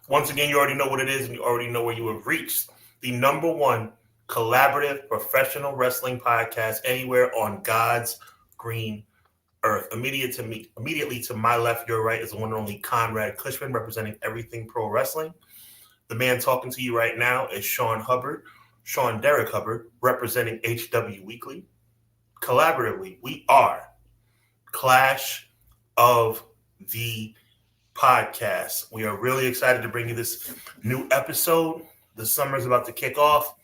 Once again, you already know what it is, and you already know where you have reached. The number one collaborative professional wrestling podcast anywhere on God's green earth. Immediately to my left, your right, is the one and only Conrad Cushman, representing everything pro wrestling. The man talking to you right now is Sean Hubbard, Sean Derek Hubbard, representing HW Weekly. Collaboratively, we are Clash of the Podcast. We are really excited to bring you this new episode. The summer is about to kick off.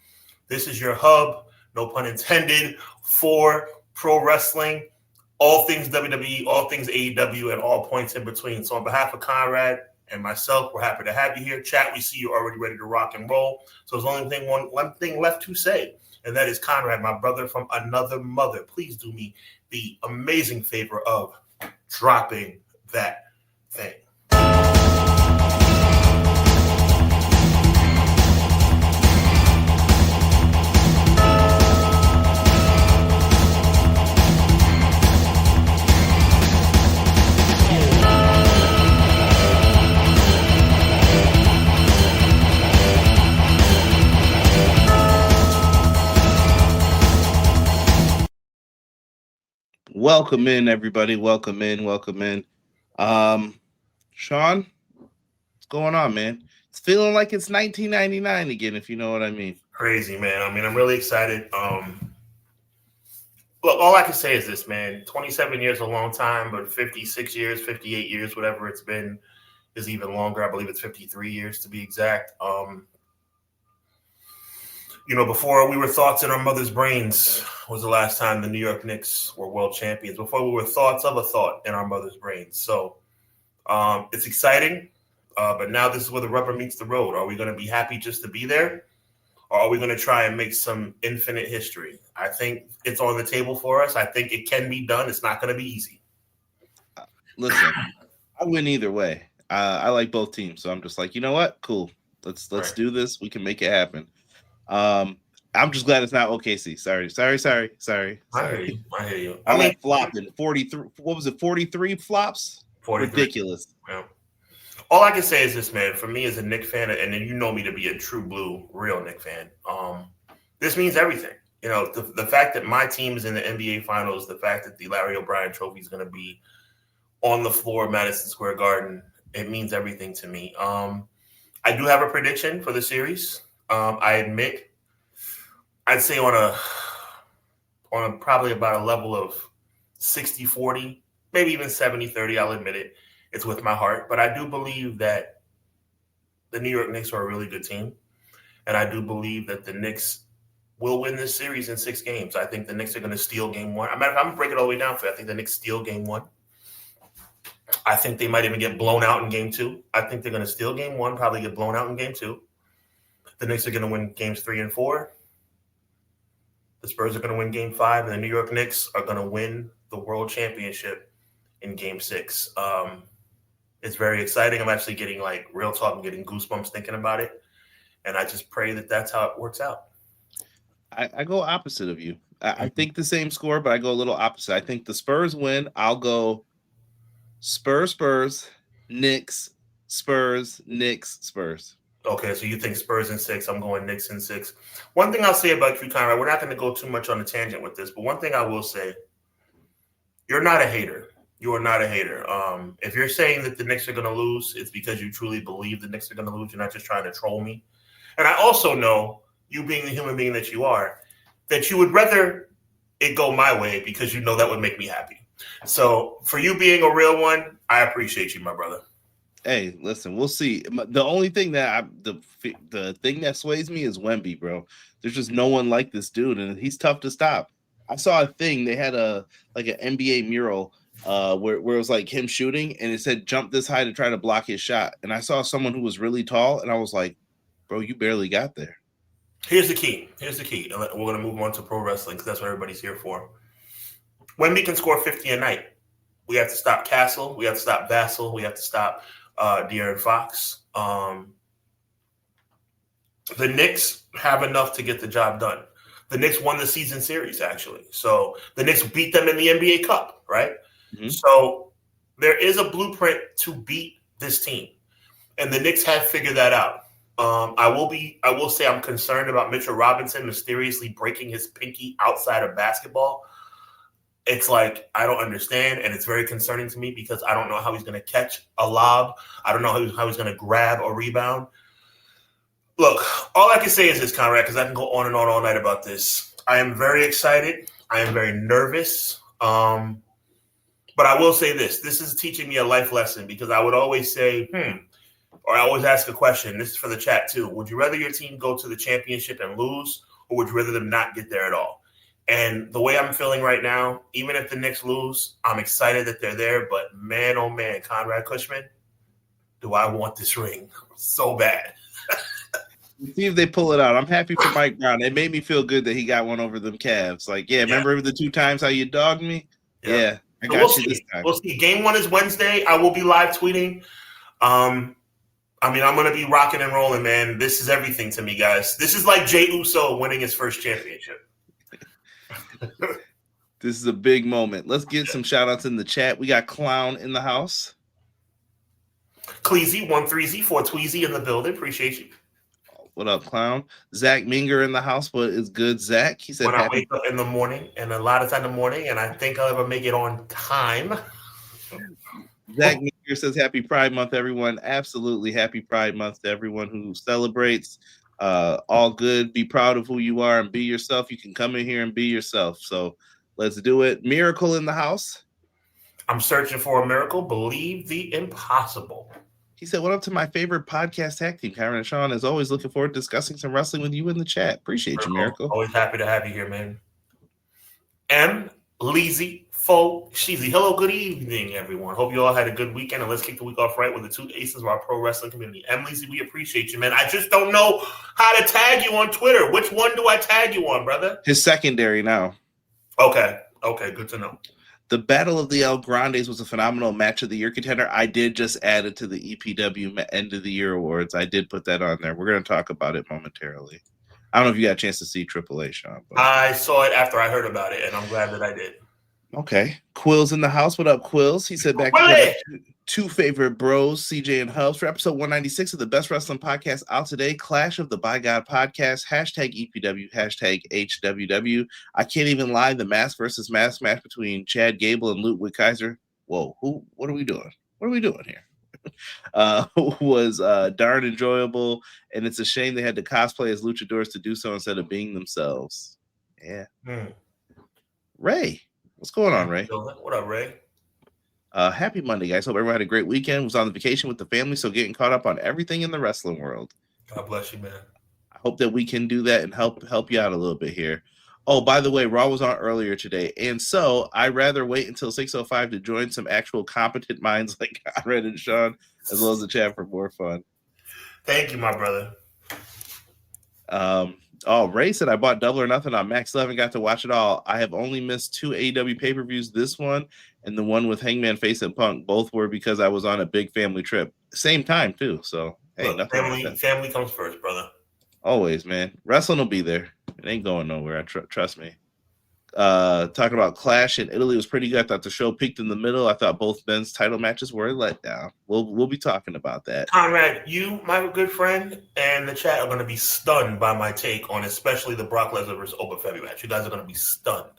This is your hub, no pun intended, for pro wrestling, all things WWE, all things AEW, and all points in between. So on behalf of Conrad and myself, we're happy to have you here. Chat, we see you already ready to rock and roll. So there's only one thing left to say, and that is, Conrad, my brother from another mother, please do me the amazing favor of dropping that thing. Welcome in, everybody. Welcome in. Sean, what's going on, man? It's feeling like it's 1999 again, if you know what I mean. Crazy, man. I mean, I'm really excited. Look, all I can say is this, man. 27 years is a long time, but 56 years, 58 years, whatever it's been, is even longer. I believe it's 53 years to be exact. Before we were thoughts in our mother's brains was the last time the New York Knicks were world champions. Before we were thoughts of a thought in our mother's brains. So it's exciting, but now this is where the rubber meets the road. Are we going to be happy just to be there? Or are we going to try and make some infinite history? I think it's on the table for us. I think it can be done. It's not going to be easy. Listen, I win either way. I like both teams. So I'm just like, you know what? Cool. Let's do this. We can make it happen. I'm just glad it's not OKC. Sorry. I hear you. I like flopping 43. What was it? 43 flops? 43. Ridiculous. Yeah. All I can say is this, man. For me as a Knicks fan, and then you know me to be a true blue, real Knicks fan. This means everything. The fact that my team is in the NBA Finals, the fact that the Larry O'Brien Trophy is going to be on the floor of Madison Square Garden, it means everything to me. I do have a prediction for the series. I admit, I'd say on a probably about a level of 60-40, maybe even 70-30, I'll admit it. It's with my heart. But I do believe that the New York Knicks are a really good team. And I do believe that the Knicks will win this series in 6 games. I think the Knicks are going to steal game 1. I'm going to break it all the way down for you. I think the Knicks steal game 1. I think they might even get blown out in game 2. I think they're going to steal game 1, probably get blown out in game 2. The Knicks are going to win games 3 and 4. The Spurs are going to win game 5, and the New York Knicks are going to win the World Championship in game 6. It's very exciting. I'm actually getting real talk. I'm getting goosebumps thinking about it, and I just pray that that's how it works out. I go opposite of you. I think the same score, but I go a little opposite. I think the Spurs win. I'll go Spurs, Knicks, Spurs, Knicks, Spurs. Okay, so you think Spurs in 6. I'm going Knicks in 6. One thing I'll say about you, Conrad, we're not going to go too much on a tangent with this, but one thing I will say, you're not a hater. You are not a hater. If you're saying that the Knicks are going to lose, it's because you truly believe the Knicks are going to lose. You're not just trying to troll me. And I also know, you being the human being that you are, that you would rather it go my way because you know that would make me happy. So for you being a real one, I appreciate you, my brother. Hey, listen, we'll see. The only thing that the thing that sways me is Wemby, bro. There's just no one like this dude, and he's tough to stop. I saw a thing. They had an NBA mural where it was like him shooting, and it said jump this high to try to block his shot. And I saw someone who was really tall, and I was like, bro, you barely got there. Here's the key. We're going to move on to pro wrestling because that's what everybody's here for. Wemby can score 50 a night. We have to stop Castle. We have to stop Vassell. We have to stop De'Aaron Fox. The Knicks have enough to get the job done. The Knicks won the season series, actually. So the Knicks beat them in the NBA Cup, right? Mm-hmm. So there is a blueprint to beat this team. and the Knicks have figured that out. I will say I'm concerned about Mitchell Robinson mysteriously breaking his pinky outside of basketball. It's like, I don't understand, and it's very concerning to me because I don't know how he's going to catch a lob. I don't know how he's going to grab a rebound. Look, all I can say is this, Conrad, because I can go on and on all night about this. I am very excited. I am very nervous. But I will say this. This is teaching me a life lesson because I would always say, or I always ask a question. This is for the chat too. Would you rather your team go to the championship and lose, or would you rather them not get there at all? And the way I'm feeling right now, even if the Knicks lose, I'm excited that they're there. But man, oh man, Conrad Cushman, do I want this ring so bad. See if they pull it out. I'm happy for Mike Brown. It made me feel good that he got one over them Cavs. Like, remember the 2 times how you dogged me? Yeah, I got you this time. We'll see. Game 1 is Wednesday. I will be live tweeting. I'm going to be rocking and rolling, man. This is everything to me, guys. This is like Jey Uso winning his first championship. This is a big moment. Let's get some shout-outs in the chat. We got Clown in the house. Cleezy, 130, 4tweezy in the building. Appreciate you. What up, Clown? Zach Minger in the house. What is good, Zach? He said, when I wake up in the morning, and a lot of time in the morning, and I think I'll ever make it on time. Zach Minger says, happy Pride Month, everyone. Absolutely happy Pride Month to everyone who celebrates. All good. Be proud of who you are and be yourself. You can come in here and be yourself. So let's do it. Miracle in the house. I'm searching for a miracle. Believe the impossible. He said, what up to my favorite podcast tag team, Kyron and Sean? Is always looking forward to discussing some wrestling with you in the chat. Appreciate you, Miracle. Always happy to have you here, man. M. Leezy, Fo, Sheezy. Hello, good evening, everyone. Hope you all had a good weekend, and let's kick the week off right with the 2 aces of our pro wrestling community. M. Leezy, we appreciate you, man. I just don't know how to tag you on Twitter. Which one do I tag you on, brother? His secondary now. Okay, good to know. The Battle of the El Grandes was a phenomenal match of the year contender. I did just add it to the EPW End of the Year Awards. I did put that on there. We're going to talk about it momentarily. I don't know if you got a chance to see AAA, Sean. But... I saw it after I heard about it, and I'm glad that I did. Okay. Quills in the house. What up, Quills? He said back to 2 favorite bros, CJ and Hubs, for episode 196 of the best wrestling podcast out today, Clash of the By God podcast, #EPW, #HWW. I can't even lie, the mask versus mask match between Chad Gable and Ludwig Kaiser. Whoa, what are we doing? What are we doing here? Was darn enjoyable, and it's a shame they had to cosplay as luchadors to do so instead of being themselves. Yeah. Ray, what's going on, Ray? What up, Ray? Happy Monday, guys. Hope everyone had a great weekend. Was on the vacation with the family, so getting caught up on everything in the wrestling world. God bless you, man. I hope that we can do that and help you out a little bit here. Oh, by the way, Raw was on earlier today, and so I'd rather wait until 6:05 to join some actual competent minds like Conrad and Sean, as well as the chat for more fun. Thank you, my brother. Ray said, I bought Double or Nothing on Max 11, got to watch it all. I have only missed 2 AEW pay-per-views, this one and the one with Hangman Face and Punk. Both were because I was on a big family trip. Same time, too. So, hey, look, family comes first, brother. Always, man. Wrestling will be there. It ain't going nowhere. Trust me. Talking about Clash in Italy was pretty good. I thought the show peaked in the middle. I thought both men's title matches were a letdown. We'll be talking about that. Conrad, you, my good friend, and the chat are going to be stunned by my take on especially the Brock Lesnar versus Open Febby match. You guys are going to be stunned.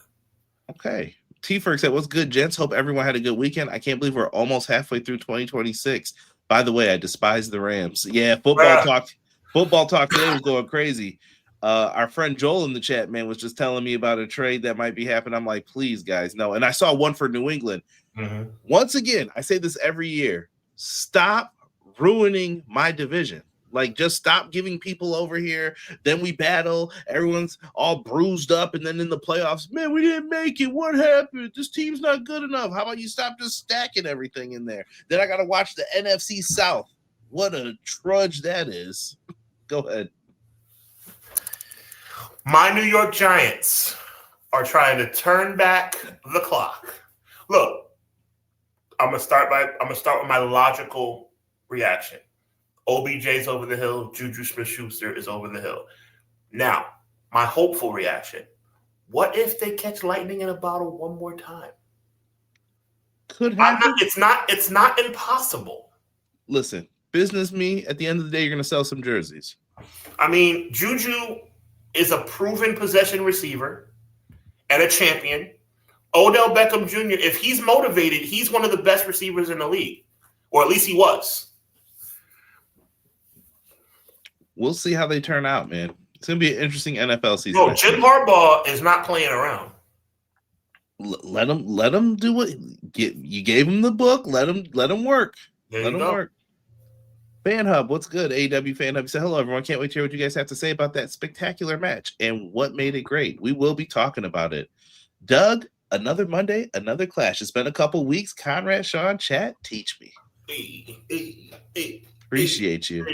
Okay. T-Ferg said, what's good, gents? Hope everyone had a good weekend. I can't believe we're almost halfway through 2026. By the way, I despise the Rams. Yeah, football talk today was going crazy. Our friend Joel in the chat, man, was just telling me about a trade that might be happening. I'm like, please, guys, no. And I saw one for New England. Mm-hmm. Once again, I say this every year. Stop ruining my division. Like, just stop giving people over here. Then we battle. Everyone's all bruised up. And then in the playoffs, man, we didn't make it. What happened? This team's not good enough. How about you stop just stacking everything in there? Then I got to watch the NFC South. What a trudge that is. Go ahead. My New York Giants are trying to turn back the clock. Look, I'm gonna start with my logical reaction. OBJ's over the hill. Juju Smith-Schuster is over the hill. Now, my hopeful reaction: what if they catch lightning in a bottle one more time? Could happen. It's not impossible. Listen, business me. At the end of the day, you're going to sell some jerseys. I mean, Juju is a proven possession receiver and a champion. Odell Beckham Jr., if he's motivated, he's one of the best receivers in the league, or at least he was. We'll see how they turn out, man. It's going to be an interesting NFL season. No, Jim Harbaugh is not playing around. Let him do what you gave him the book. Let him work. Let him work. Fan Hub, what's good? AEW Fan Hub said, hello, everyone. Can't wait to hear what you guys have to say about that spectacular match and what made it great. We will be talking about it. Doug, another Monday, another clash. It's been a couple weeks. Conrad, Sean, chat, teach me. Appreciate you.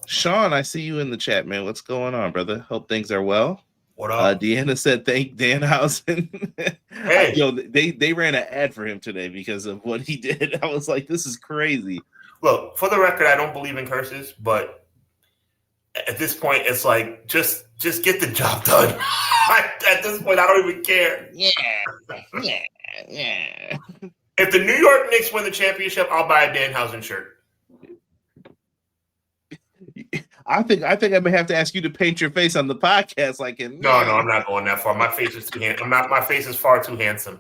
Sean, I see you in the chat, man. What's going on, brother? Hope things are well. What up? Deanna said, thank Danhausen. Hey. Yo, they ran an ad for him today because of what he did. I was like, this is crazy. Look, for the record, I don't believe in curses, but at this point, it's like, just get the job done. At this point, I don't even care. Yeah. If the New York Knicks win the championship, I'll buy a Danhausen shirt. I think I may have to ask you to paint your face on the podcast like him. No, I'm not going that far. My face is too my face is far too handsome.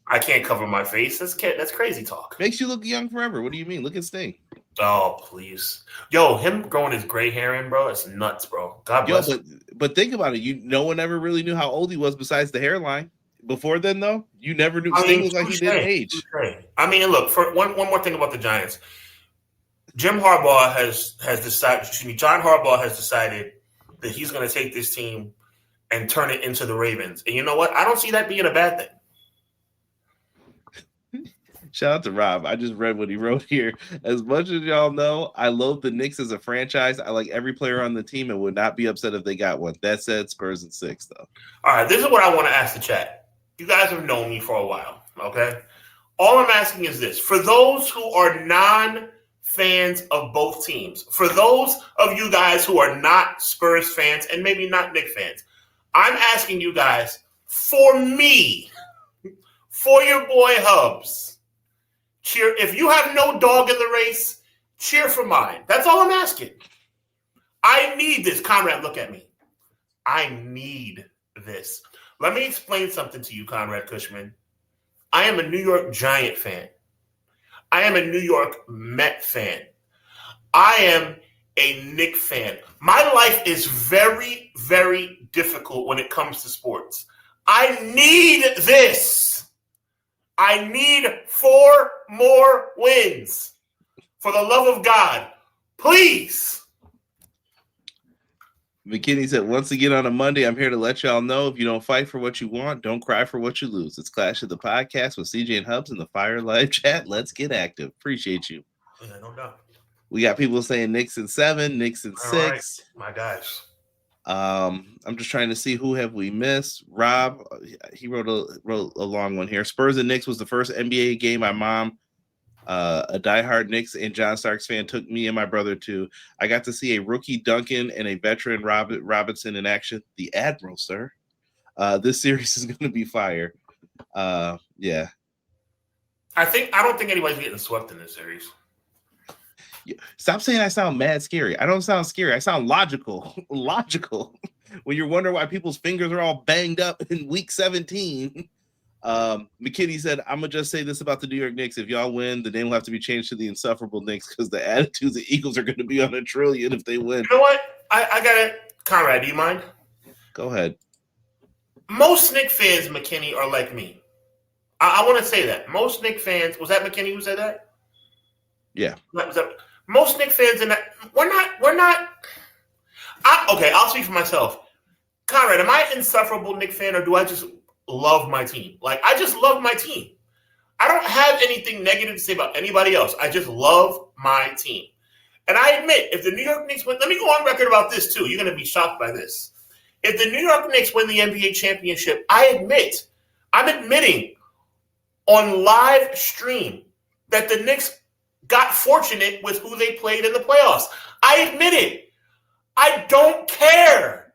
I can't cover my face. That's crazy talk. Makes you look young forever. What do you mean? Look at Sting. Oh, please. Yo, him growing his gray hair in, bro, it's nuts, bro. God bless him. But think about it. No one ever really knew how old he was besides the hairline. Before then, though, you never knew. Sting looked like he didn't age. I mean, look, for one more thing about the Giants. John Harbaugh has decided that he's going to take this team and turn it into the Ravens. And you know what? I don't see that being a bad thing. Shout out to Rob. I just read what he wrote here. As much as y'all know, I loathe the Knicks as a franchise. I like every player on the team and would not be upset if they got one. That said, Spurs in 6, though. All right, this is what I want to ask the chat. You guys have known me for a while, okay? All I'm asking is this. For those who are non-fans of both teams, for those of you guys who are not Spurs fans and maybe not Knicks fans, I'm asking you guys, for me, for your boy Hubs, cheer. If you have no dog in the race, cheer for mine. That's all I'm asking. I need this. Conrad, look at me. I need this. Let me explain something to you, Conrad Cushman. I am a New York Giant fan. I am a New York Met fan. I am a Knicks fan. My life is very, very difficult when it comes to sports. I need this. I need 4 more wins. For the love of God, please. McKinney said, once again on a Monday, I'm here to let y'all know if you don't fight for what you want, don't cry for what you lose. It's Clash of the Podcast with CJ and Hubs in the Fire Live chat. Let's get active. Appreciate you. Yeah, no doubt. We got people saying Knicks in 7, Knicks in 6. Right. My guys. I'm just trying to see who have we missed. Rob, he wrote a long one here. Spurs and Knicks was the first NBA game my mom, a diehard Knicks and John Starks fan, took me and my brother to. I got to see a rookie Duncan and a veteran Robinson in action. The Admiral, sir. This series is going to be fire. Yeah. I don't think anybody's getting swept in this series. Stop saying I sound mad scary. I don't sound scary. I sound logical. Logical. When you're wondering why people's fingers are all banged up in week 17. McKinney said, I'm going to just say this about the New York Knicks. If y'all win, the name will have to be changed to the Insufferable Knicks because the attitudes the Eagles are going to be on $1 trillion if they win. You know what? I got it. Conrad, do you mind? Go ahead. Most Knicks fans, McKinney, are like me. I want to say that. Most Knicks fans, was that McKinney who said that? Yeah. Most Knicks fans, we're not. Okay, I'll speak for myself. Conrad, am I an insufferable Knicks fan or do I just love my team? Like, I just love my team. I don't have anything negative to say about anybody else. I just love my team. And I admit, if the New York Knicks win, let me go on record about this too. You're going to be shocked by this. If the New York Knicks win the NBA championship, I'm admitting on live stream that the Knicks got fortunate with who they played in the playoffs. I admit it. I don't care.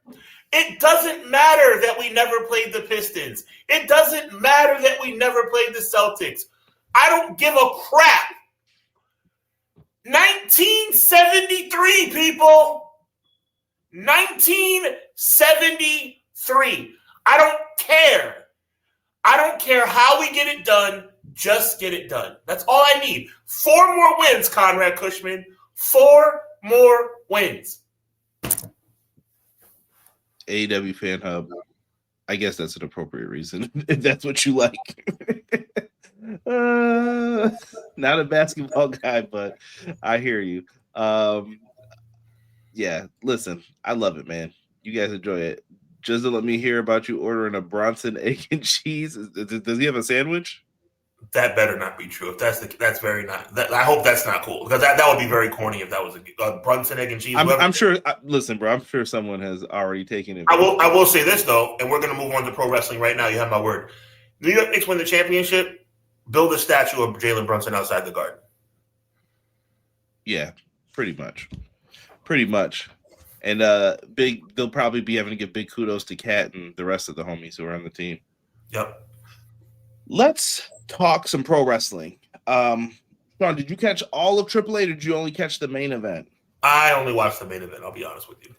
It doesn't matter that we never played the Pistons. It doesn't matter that we never played the Celtics. I don't give a crap. 1973, people. 1973. I don't care. I don't care how we get it done. Just get it done. That's all I need. 4 more wins, Conrad Cushman. 4 more wins. AEW Fan Hub. I guess that's an appropriate reason if that's what you like. Not a basketball guy, but I hear you. Yeah, listen, I love it, man. You guys enjoy it. Just to let me hear about you ordering a Bronson egg and cheese. Does he have a sandwich? That better not be true. If that's very not. I hope that's not cool because that would be very corny if that was a Brunson egg and cheese. I'm sure. Listen, bro. I'm sure someone has already taken it. I will say this though, and we're going to move on to pro wrestling right now. You have my word. New York Knicks win the championship. Build a statue of Jalen Brunson outside the Garden. Yeah, pretty much. And they'll probably be having to give big kudos to Kat and the rest of the homies who are on the team. Yep. Let's talk some pro wrestling. Sean, did you catch all of AAA or did you only catch the main event? I only watched the main event, I'll be honest with you.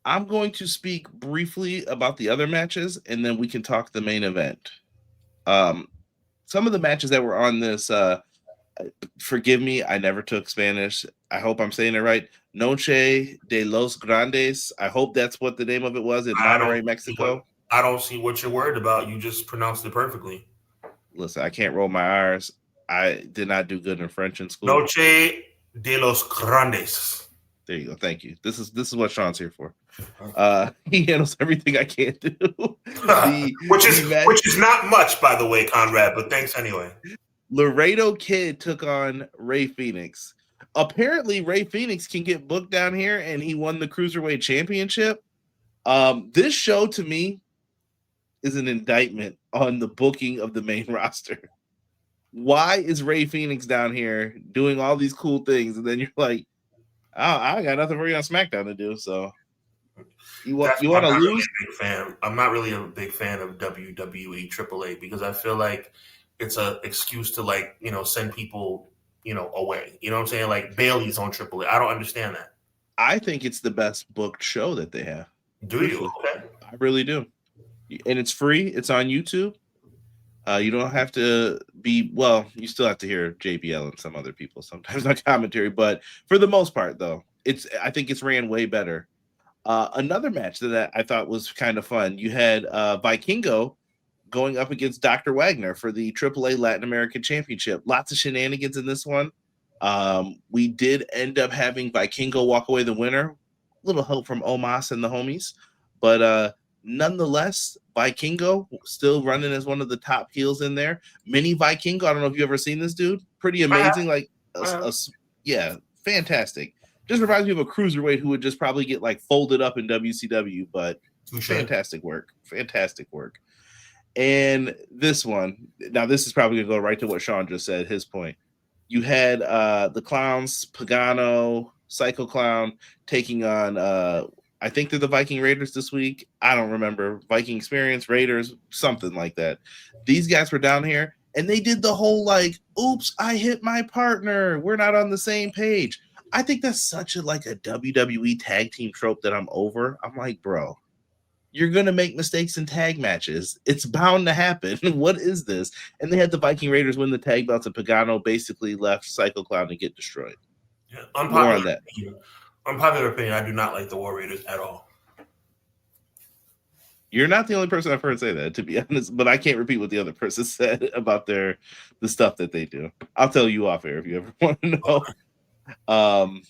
I'm going to speak briefly about the other matches, and then we can talk the main event. Some of the matches that were on this, forgive me, I never took Spanish. I hope I'm saying it right. Noche de los Grandes. I hope that's what the name of it was in Monterrey, Mexico. I don't see what you're worried about. You just pronounced it perfectly. Listen, I can't roll my R's. I did not do good in French in school. Noche de los Grandes. There you go. Thank you. This is what Sean's here for. He handles everything I can't do. Which is not much, by the way, Conrad, but thanks anyway. Laredo Kid took on Ray Phoenix. Apparently, Ray Phoenix can get booked down here, and he won the Cruiserweight Championship. This show, to me, is an indictment on the booking of the main roster. Why is Ray Phoenix down here doing all these cool things, and then you're like, oh, I got nothing for you on SmackDown to do, so you want to lose? I'm not really a big fan of WWE AAA because I feel like it's an excuse to send people away. You know what I'm saying? Like Bailey's on AAA. I don't understand that. I think it's the best booked show that they have. Do you? Okay. I really do. And it's free. It's on YouTube. You don't have to you still have to hear JBL and some other people sometimes on commentary, but for the most part, though, I think it's ran way better. Another match that I thought was kind of fun. You had Vikingo going up against Dr. Wagner for the AAA Latin American Championship. Lots of shenanigans in this one. We did end up having Vikingo walk away the winner. A little help from Omos and the homies, but nonetheless, Vikingo still running as one of the top heels in there. Mini Vikingo, I don't know if you've ever seen this dude. Pretty amazing. Fantastic. Just reminds me of a cruiserweight who would just probably get folded up in WCW, but fantastic work. And this one, now this is probably going to go right to what Sean just said, his point. You had the Clowns, Pagano, Psycho Clown taking on I think they're the Viking Raiders this week. I don't remember. Viking Experience, Raiders, something like that. These guys were down here, and they did the whole oops, I hit my partner. We're not on the same page. I think that's such a WWE tag team trope that I'm over. I'm like, bro, you're going to make mistakes in tag matches. It's bound to happen. What is this? And they had the Viking Raiders win the tag belts, and Pagano basically left Psycho Clown to get destroyed. Yeah, unpopular opinion, I do not like the War Raiders at all. You're not the only person I've heard say that, to be honest, but I can't repeat what the other person said about the stuff that they do. I'll tell you off air if you ever want to know.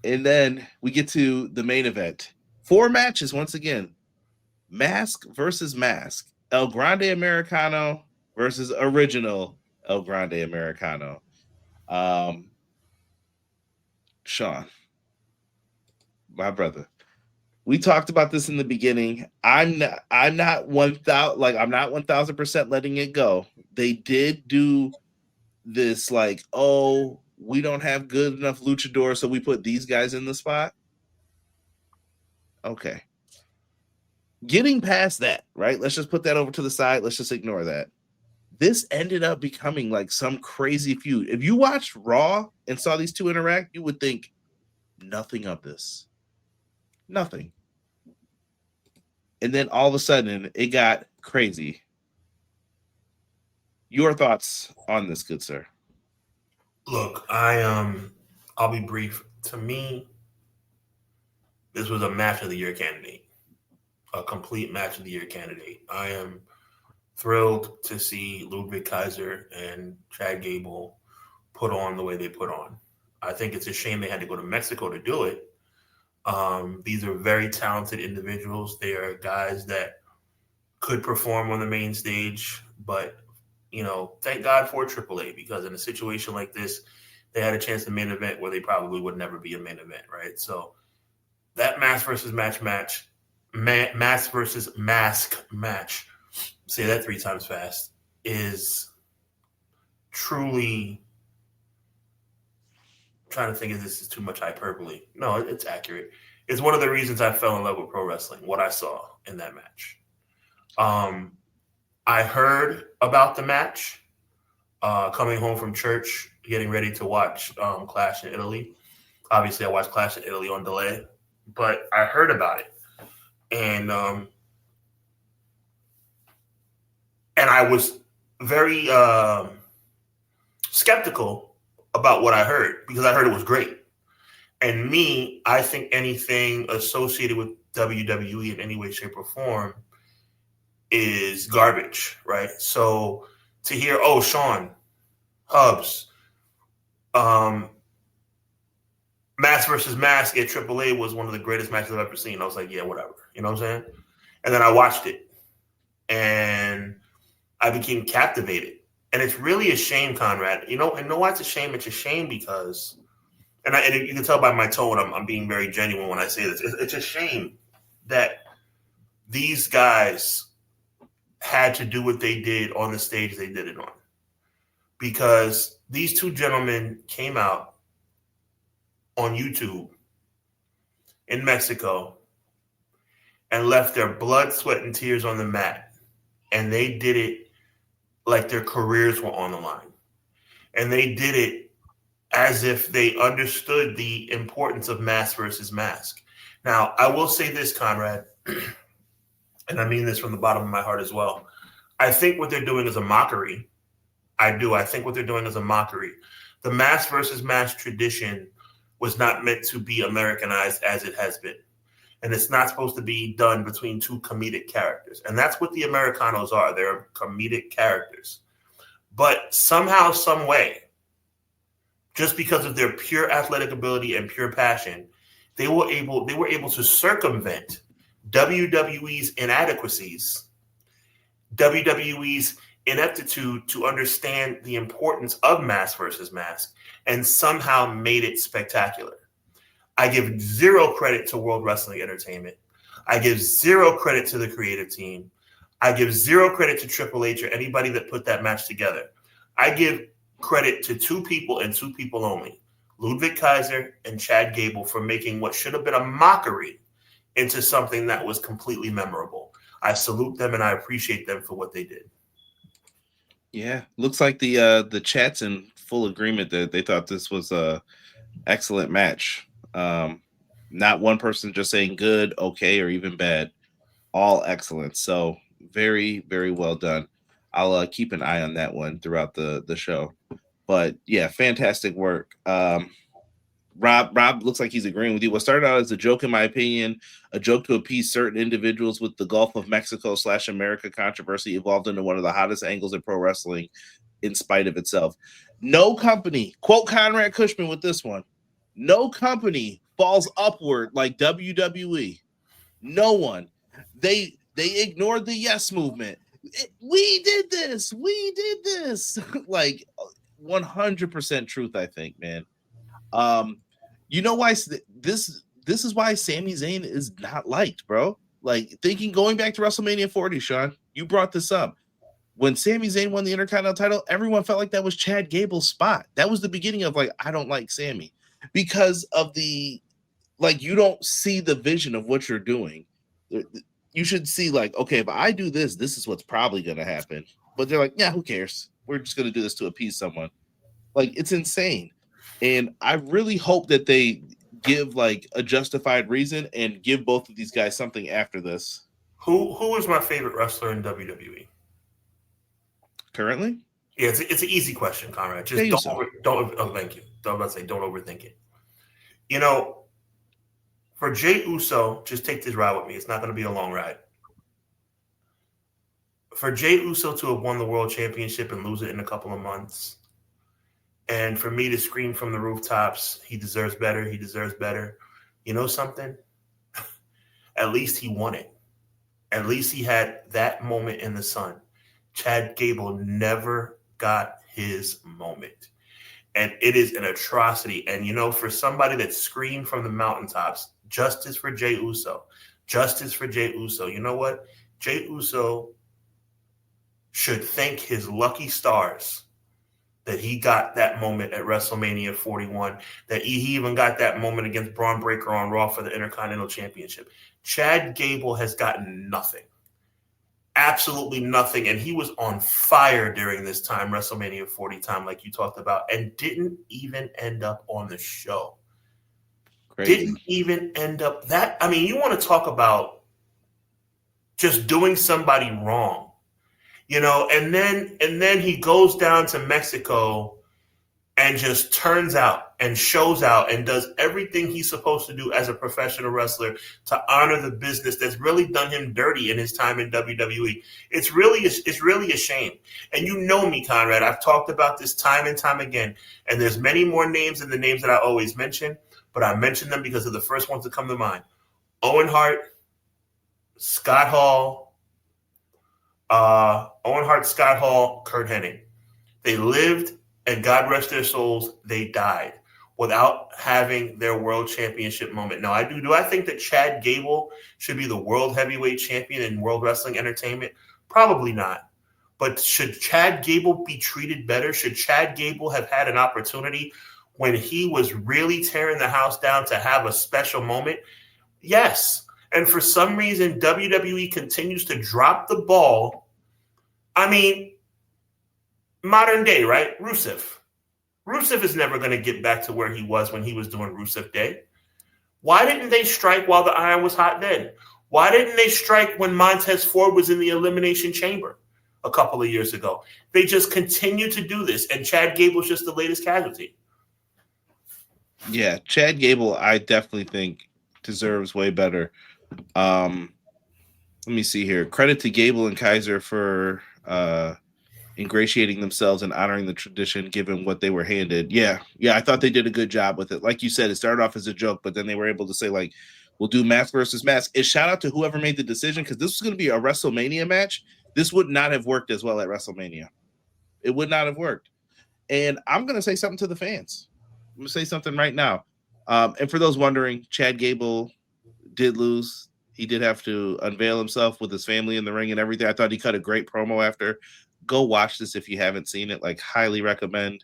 And then we get to the main event. 4 matches once again. Mask versus Mask. El Grande Americano versus original El Grande Americano. Sean, my brother, we talked about this in the beginning. I'm not 1000% letting it go. They did do this we don't have good enough luchadors, so we put these guys in the spot. Okay. Getting past that, right? Let's just put that over to the side. Let's just ignore that. this ended up becoming like some crazy feud. If you watched Raw and saw these two interact, you would think nothing of this. Nothing. And then all of a sudden, it got crazy. Your thoughts on this, good sir? Look, I'll be brief. To me, this was a match of the year candidate, a complete match of the year candidate. I am thrilled to see Ludwig Kaiser and Chad Gable put on the way they put on. I think it's a shame they had to go to Mexico to do it. These are very talented individuals. They are guys that could perform on the main stage, but thank God for AAA, because in a situation like this, they had a chance to main event where they probably would never be a main event, right? So that mask versus mask versus mask match, say that 3 times fast, is truly, trying to think if this is too much hyperbole. No, it's accurate. It's one of the reasons I fell in love with pro wrestling, what I saw in that match. I heard about the match coming home from church, getting ready to watch Clash in Italy. Obviously, I watched Clash in Italy on delay, but I heard about it. And I was very skeptical about what I heard, because I heard it was great. And me, I think anything associated with WWE in any way, shape, or form is garbage, right? So to hear, Sean, Hubs, Mask versus Mask at AAA was one of the greatest matches I've ever seen. I was like, yeah, whatever. You know what I'm saying? And then I watched it, and I became captivated. And it's really a shame, Conrad. And why it's a shame? It's a shame because, and you can tell by my tone, I'm being very genuine when I say this. It's a shame that these guys had to do what they did on the stage they did it on. Because these two gentlemen came out on YouTube in Mexico and left their blood, sweat, and tears on the mat. And they did it like their careers were on the line. And they did it as if they understood the importance of mask versus mask. Now, I will say this, Conrad, and I mean this from the bottom of my heart as well. I think what they're doing is a mockery. I do. I think what they're doing is a mockery. The mask versus mask tradition was not meant to be Americanized as it has been. And it's not supposed to be done between two comedic characters. And that's what the Americanos are. They're comedic characters. But somehow, some way, just because of their pure athletic ability and pure passion, they were able to circumvent WWE's inadequacies, WWE's ineptitude to understand the importance of mask versus mask, and somehow made it spectacular. I give zero credit to World Wrestling Entertainment. I give zero credit to the creative team. I give zero credit to Triple H or anybody that put that match together. I give credit to 2 people and 2 people only, Ludwig Kaiser and Chad Gable, for making what should have been a mockery into something that was completely memorable. I salute them and I appreciate them for what they did. Yeah, looks like the chat's in full agreement that they thought this was a excellent match. Not one person just saying good, okay, or even bad. All excellent. So very, very well done. I'll keep an eye on that one throughout the show. But yeah, fantastic work. Rob looks like he's agreeing with you. What started out as a joke, in my opinion, a joke to appease certain individuals with the Gulf of Mexico / America controversy, evolved into one of the hottest angles in pro wrestling in spite of itself. No company, quote Conrad Cushman with this one, no company falls upward like WWE. No one. They ignored the yes movement. We did this. Like 100% truth, I think, man. You know why this is why Sami Zayn is not liked, bro. Like going back to WrestleMania 40, Sean, you brought this up. When Sami Zayn won the Intercontinental title, everyone felt like that was Chad Gable's spot. That was the beginning of like, I don't like Sami because of you don't see the vision of what you're doing. You should see like, okay, if I do this, this is what's probably going to happen. but they're like, yeah, who cares? We're just gonna do this to appease someone. Like, it's insane. And I really hope that they give like a justified reason and give both of these guys something after this. Who is my favorite wrestler in WWE? Currently, Yeah, it's an easy question, Conrad. Just Jey Uso. don't. Oh, thank you. I was about to say, don't overthink it. You know, for Jey Uso, just take this ride with me. It's not going to be a long ride. For Jey Uso to have won the world championship and lose it in a couple of months, and for me to scream from the rooftops, he deserves better. He deserves better. You know something? At least he won it. At least he had that moment in the sun. Chad Gable never got his moment. And it is an atrocity. And, you know, for somebody that screamed from the mountaintops, justice for Jey Uso, justice for Jey Uso. You know what? Jey Uso should thank his lucky stars that he got that moment at WrestleMania 41, that he even got that moment against Braun Breaker on Raw for the Intercontinental Championship. Chad Gable has gotten nothing. Absolutely nothing. And he was on fire during this time, WrestleMania 40 time, like you talked about, and didn't even end up on the show. Crazy. Didn't even end up that. I mean, you want to talk about just doing somebody wrong, you know, and then he goes down to Mexico and just turns out and shows out and does everything he's supposed to do as a professional wrestler to honor the business that's really done him dirty in his time in WWE. It's really a shame. And you know me, Conrad. I've talked about this time and time again. And there's many more names than the names that I always mention, but I mention them because of the first ones that come to mind. Owen Hart, Scott Hall, Kurt Hennig. They lived, and God rest their souls, they died without having their world championship moment. Now, do I think that Chad Gable should be the world heavyweight champion in World Wrestling Entertainment? Probably not. But should Chad Gable be treated better? Should Chad Gable have had an opportunity when he was really tearing the house down to have a special moment? Yes. And for some reason, WWE continues to drop the ball. I mean, modern day, right? Rusev. Rusev is never going to get back to where he was when he was doing Rusev Day. Why didn't they strike while the iron was hot then? Why didn't they strike when Montez Ford was in the Elimination Chamber a couple of years ago? They just continue to do this, and Chad Gable's just the latest casualty. Yeah, Chad Gable, I definitely think deserves way better. Let me see here. Credit to Gable and Kaiser for ingratiating themselves and honoring the tradition given what they were handed. Yeah, I thought they did a good job with it. Like you said, it started off as a joke, but then they were able to say, like, we'll do mask versus mask. And shout out to whoever made the decision, because this was going to be a WrestleMania match. This would not have worked as well at WrestleMania. It would not have worked. And I'm going to say something to the fans. I'm going to say something right now. And for those wondering, Chad Gable did lose. He did have to unveil himself with his family in the ring and everything. I thought he cut a great promo after. Go watch this if you haven't seen it. Like, highly recommend.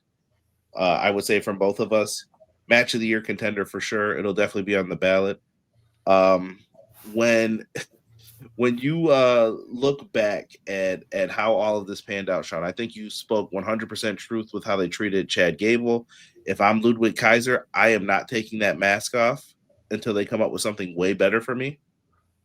I would say from both of us. Match of the year contender for sure. It'll definitely be on the ballot. When you look back at how all of this panned out, Sean, I think you spoke 100% truth with how they treated Chad Gable. If I'm Ludwig Kaiser, I am not taking that mask off until they come up with something way better for me.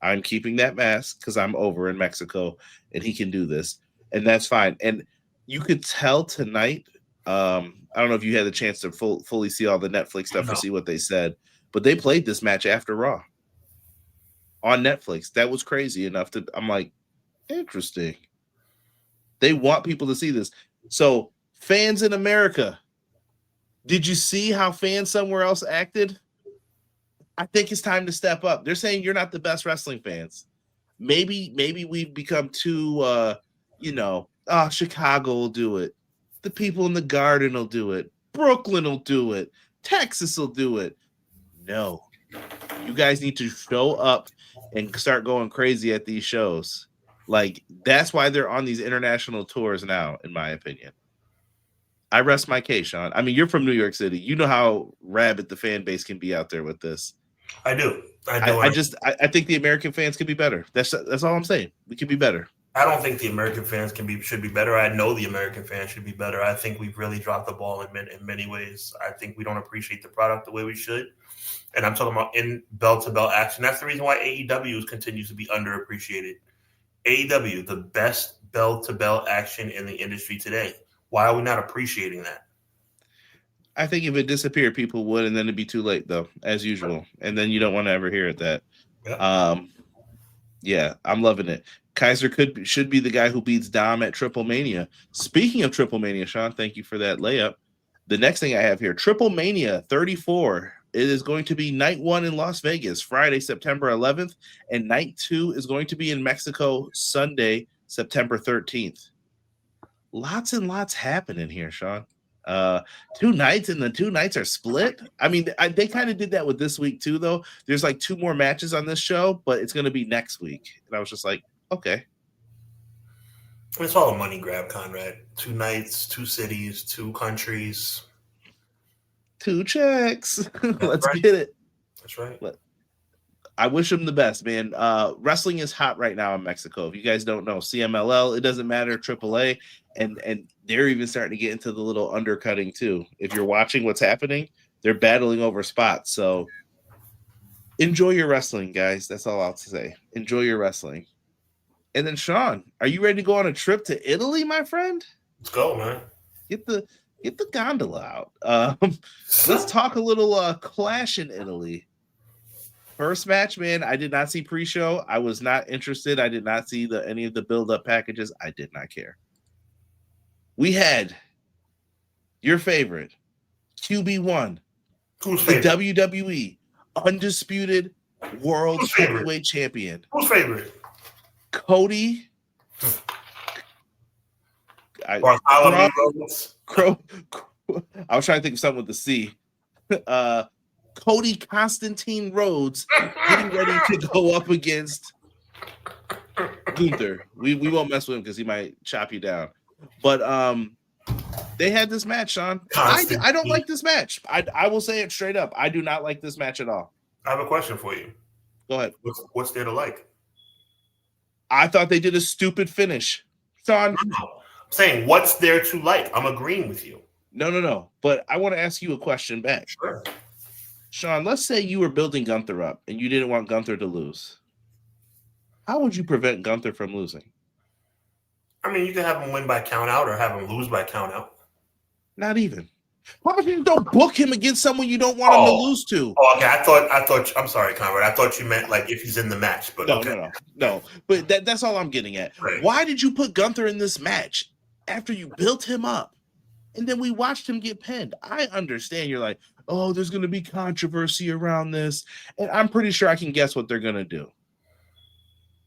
I'm keeping that mask because I'm over in Mexico and he can do this. And that's fine. And you could tell tonight, I don't know if you had the chance to fully see all the Netflix stuff or see what they said, but they played this match after Raw on Netflix. That was crazy enough to, I'm like, interesting. They want people to see this. So fans in America, did you see how fans somewhere else acted? I think it's time to step up. They're saying you're not the best wrestling fans. Maybe we've become too, Chicago will do it. The people in the Garden will do it. Brooklyn will do it. Texas will do it. No. You guys need to show up and start going crazy at these shows. Like, that's why they're on these international tours now, in my opinion. I rest my case, Sean. I mean, you're from New York City. You know how rabid the fan base can be out there with this. I do. I think the American fans could be better. That's all I'm saying. We could be better. I don't think the American fans should be better. I know the American fans should be better. I think we've really dropped the ball in many ways. I think we don't appreciate the product the way we should. And I'm talking about in belt-to-belt action. That's the reason why AEW continues to be underappreciated. AEW, the best belt-to-belt action in the industry today. Why are we not appreciating that? I think if it disappeared, people would, and then it'd be too late, though, as usual. And then you don't want to ever hear that. Yeah, I'm loving it. Kaiser should be the guy who beats Dom at Triple Mania. Speaking of Triple Mania, Sean, thank you for that layup. The next thing I have here, Triple Mania 34. It is going to be night 1 in Las Vegas, Friday, September 11th, and night 2 is going to be in Mexico, Sunday, September 13th. Lots and lots happening here, Sean. 2 nights, and the 2 nights are split. I mean, they kind of did that with this week too, though. There's like 2 more matches on this show, but it's going to be next week. And I was just like, okay. It's all a money grab, Conrad. 2 nights, 2 cities, 2 countries. 2 checks. Let's get it. That's right. I wish him the best, man. Wrestling is hot right now in Mexico. If you guys don't know, CMLL, it doesn't matter, AAA, and they're even starting to get into the little undercutting too. If you're watching what's happening, they're battling over spots. So enjoy your wrestling, guys. That's all I'll say. Enjoy your wrestling. And then, Sean, are you ready to go on a trip to Italy, my friend? Let's go, man. Get the gondola out. Let's talk a little Clash in Italy. First match, man, I did not see pre-show. I was not interested. I did not see any of the build-up packages. I did not care. We had your favorite, QB1, the WWE Undisputed World Heavyweight Champion. Who's favorite? Cody. I was trying to think of something with the C. Cody Constantine Rhodes getting ready to go up against Gunther. We won't mess with him because he might chop you down. But they had this match, Sean. I don't like this match. I will say it straight up. I do not like this match at all. I have a question for you. Go ahead. What's there to like? I thought they did a stupid finish. Sean. I'm saying, what's there to like? I'm agreeing with you. No. But I want to ask you a question back. Sure. Sean, let's say you were building Gunther up and you didn't want Gunther to lose. How would you prevent Gunther from losing? I mean, you can have him win by count out or have him lose by count out. Not even. Why don't you don't book him against someone you don't want him to lose to? Oh, okay. I thought. I'm sorry, Conrad. I thought you meant like if he's in the match. But no. But that's all I'm getting at. Right. Why did you put Gunther in this match after you built him up, and then we watched him get pinned? I understand. You're like, oh, there's going to be controversy around this, and I'm pretty sure I can guess what they're going to do.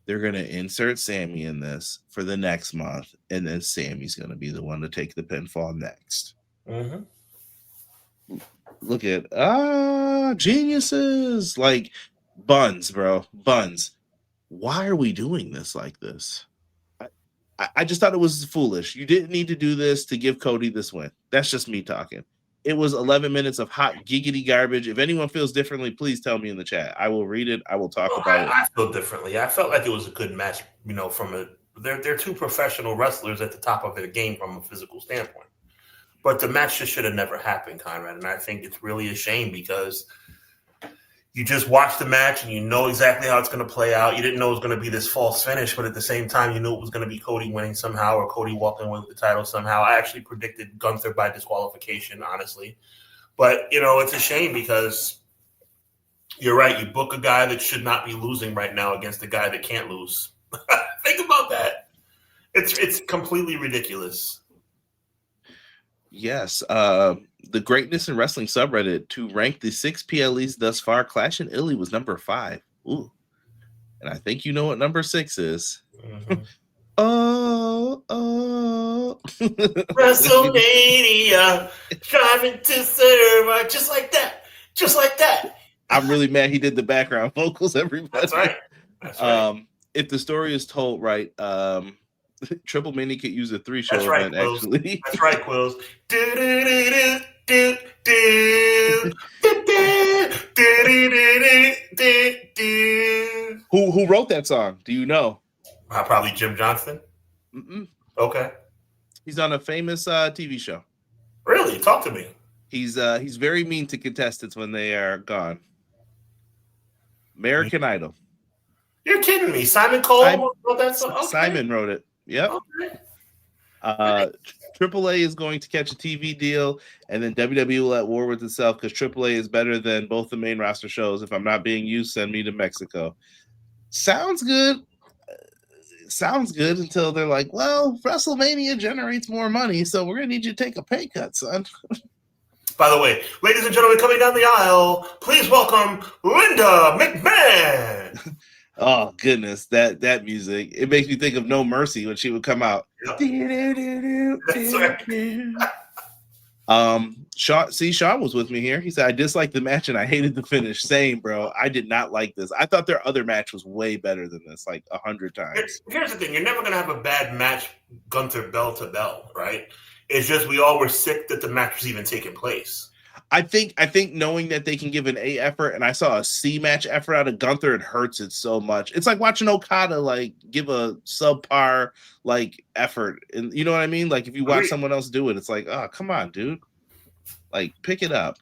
They're going to insert Sammy in this for the next month, and then Sammy's going to be the one to take the pinfall next. Mm-hmm. Look at geniuses, like buns, bro, buns. Why are we doing this like this? I just thought it was foolish. You didn't need to do this to give Cody this win. That's just me talking. It was 11 minutes of hot giggity garbage. If anyone feels differently, please tell me in the chat. I will read it. I will talk about it. I feel differently. I felt like it was a good match. They're 2 professional wrestlers at the top of their game from a physical standpoint. But the match just should have never happened, Conrad. And I think it's really a shame because you just watched the match and you know exactly how it's going to play out. You didn't know it was going to be this false finish, but at the same time, you knew it was going to be Cody winning somehow or Cody walking away with the title somehow. I actually predicted Gunther by disqualification, honestly. But, it's a shame because you're right. You book a guy that should not be losing right now against a guy that can't lose. Think about that. It's completely ridiculous. Yes, the Greatness in Wrestling subreddit to rank the 6 PLEs thus far, Clash in Italy was number 5. Ooh, and I think you know what number 6 is. Mm-hmm. oh, WrestleMania, driving to serve, just like that. I'm really mad he did the background vocals. Everybody, That's right. If the story is told right, Triple Mania could use a 3-show event, Quills. Actually. That's right, Quills. Who wrote that song? Do you know? Probably Jim Johnston. Mm-mm. Okay. He's on a famous TV show. Really? Talk to me. He's very mean to contestants when they are gone. American Idol. You're kidding me. Simon Cole wrote that song? Okay. Simon wrote it. Yep. Okay. AAA is going to catch a TV deal, and then WWE will at war with itself because AAA is better than both the main roster shows. If I'm not being used, send me to Mexico. Sounds good. Sounds good until they're like, well, WrestleMania generates more money, so we're going to need you to take a pay cut, son. By the way, ladies and gentlemen, coming down the aisle, please welcome Linda McMahon. Oh, goodness, that music. It makes me think of No Mercy when she would come out. Yep. That's right. Sean was with me here. He said, I disliked the match and I hated the finish. Same, bro. I did not like this. I thought their other match was way better than this, like 100 times. Here's the thing. You're never going to have a bad match, Gunther bell to bell, right? It's just we all were sick that the match was even taking place. I think knowing that they can give an A effort, and I saw a C match effort out of Gunther, it hurts it so much. It's like watching Okada like give a subpar like effort, and you know what I mean. Like if you watch someone else do it, it's like, oh, come on, dude, like pick it up.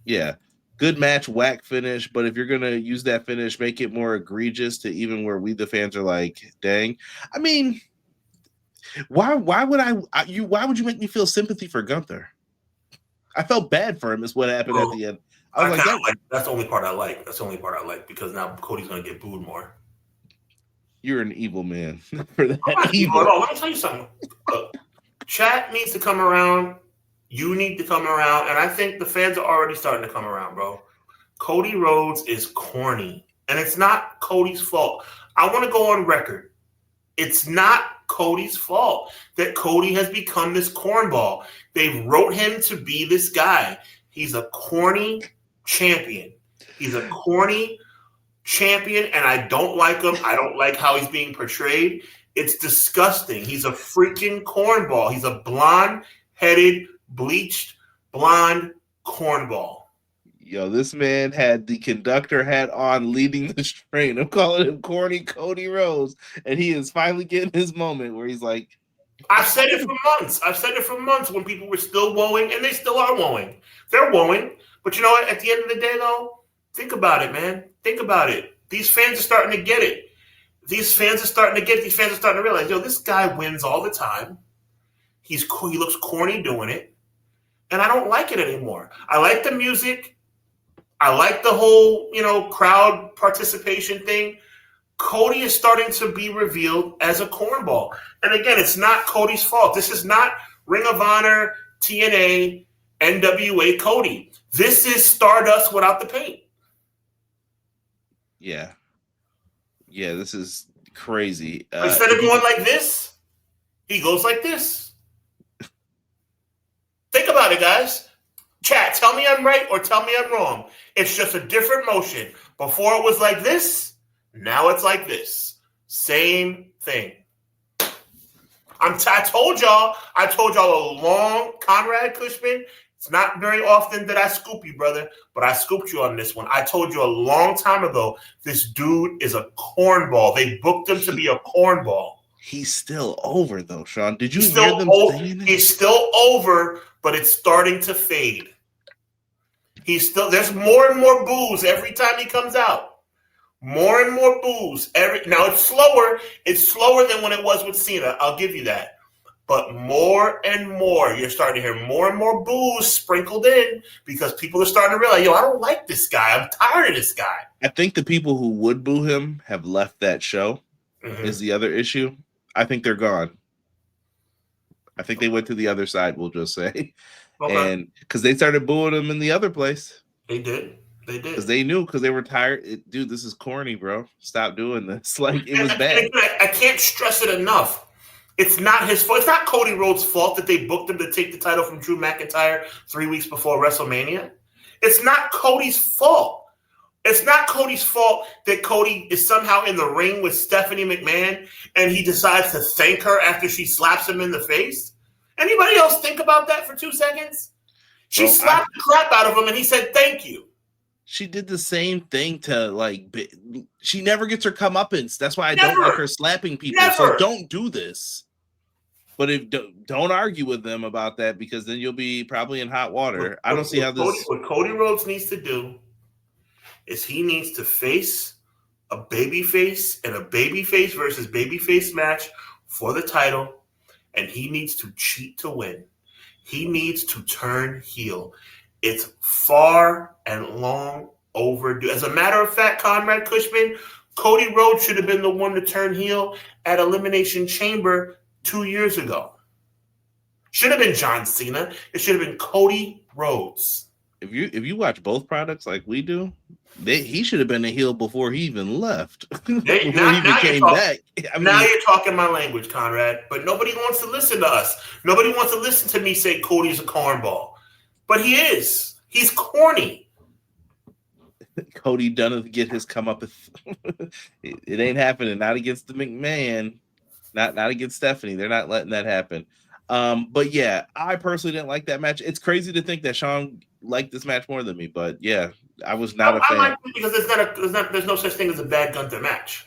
Yeah, good match, whack finish. But if you're gonna use that finish, make it more egregious to even where we the fans are like, dang. I mean, why would you make me feel sympathy for Gunther? I felt bad for him is what happened at the end. I was like, that's the only part I like. That's the only part I like because now Cody's going to get booed more. You're an evil man for that. I'm not evil at all. Let me tell you something. Chat needs to come around. You need to come around. And I think the fans are already starting to come around, bro. Cody Rhodes is corny. And it's not Cody's fault. I want to go on record. It's not Cody's fault that Cody has become this cornball. They wrote him to be this guy. He's a corny champion. He's a corny champion, and I don't like him. I don't like how he's being portrayed. It's disgusting. He's a freaking cornball. He's a blonde-headed, bleached, blonde cornball. Yo, this man had the conductor hat on leading the train. I'm calling him corny Cody Rhodes, and he is finally getting his moment where he's like, I've said it for months when people were still woeing, and they still are woeing. They're woeing. But you know what? At the end of the day, though, think about it, man. Think about it. These fans are starting to get it. These fans are starting to realize, yo, this guy wins all the time. He looks corny doing it. And I don't like it anymore. I like the music. I like the whole, crowd participation thing. Cody is starting to be revealed as a cornball. And again, it's not Cody's fault. This is not Ring of Honor, TNA, NWA Cody. This is Stardust without the paint. Yeah. Yeah, this is crazy. Instead of going like this, he goes like this. Think about it, guys. Chat, tell me I'm right or tell me I'm wrong. It's just a different motion. Before it was like this, now it's like this. Same thing. I told y'all a long, Conrad Cushman, it's not very often that I scoop you, brother, but I scooped you on this one. I told you a long time ago, this dude is a cornball. They booked him to be a cornball. He's still over, though, Sean. Did you hear them saying that? He's still over, but it's starting to fade. There's more and more boos every time he comes out. More and more boos. Now it's slower. It's slower than when it was with Cena. I'll give you that. But more and more, you're starting to hear more and more boos sprinkled in because people are starting to realize, yo, I don't like this guy. I'm tired of this guy. I think the people who would boo him have left that show is the other issue. I think they're gone. I think they went to the other side, we'll just say. Okay. And because they started booing him in the other place. They did. Because they knew, because they were tired. Dude, this is corny, bro. Stop doing this. Like, it was bad. I can't stress it enough. It's not his fault. It's not Cody Rhodes' fault that they booked him to take the title from Drew McIntyre 3 weeks before WrestleMania. It's not Cody's fault. It's not Cody's fault that Cody is somehow in the ring with Stephanie McMahon and he decides to thank her after she slaps him in the face. Anybody else think about that for 2 seconds? She slapped the crap out of him and he said, thank you. She did the same thing to like. She never gets her comeuppance. That's why I Never. don't like her slapping people. Never. So don't do this. But if don't argue with them about that, because then you'll be probably in hot water. I don't see how this. What Cody Rhodes needs to do is he needs to face a babyface and a babyface versus babyface match for the title, and he needs to cheat to win. He needs to turn heel. It's far and long overdue. As a matter of fact, Conrad Cushman, Cody Rhodes should have been the one to turn heel at Elimination Chamber 2 years ago. Should have been John Cena. It should have been Cody Rhodes. If you watch both products like we do, he should have been a heel before he even left. Before he even came back. Now you're talking my language, Conrad. But nobody wants to listen to us. Nobody wants to listen to me say Cody's a cornball. But he is. He's corny. Cody doesn't get his comeuppance. It ain't happening. Not against the McMahon. Not against Stephanie. They're not letting that happen. But yeah, I personally didn't like that match. It's crazy to think that Sean liked this match more than me. But yeah, I was not a fan. I like it because there's no such thing as a bad Gunther match.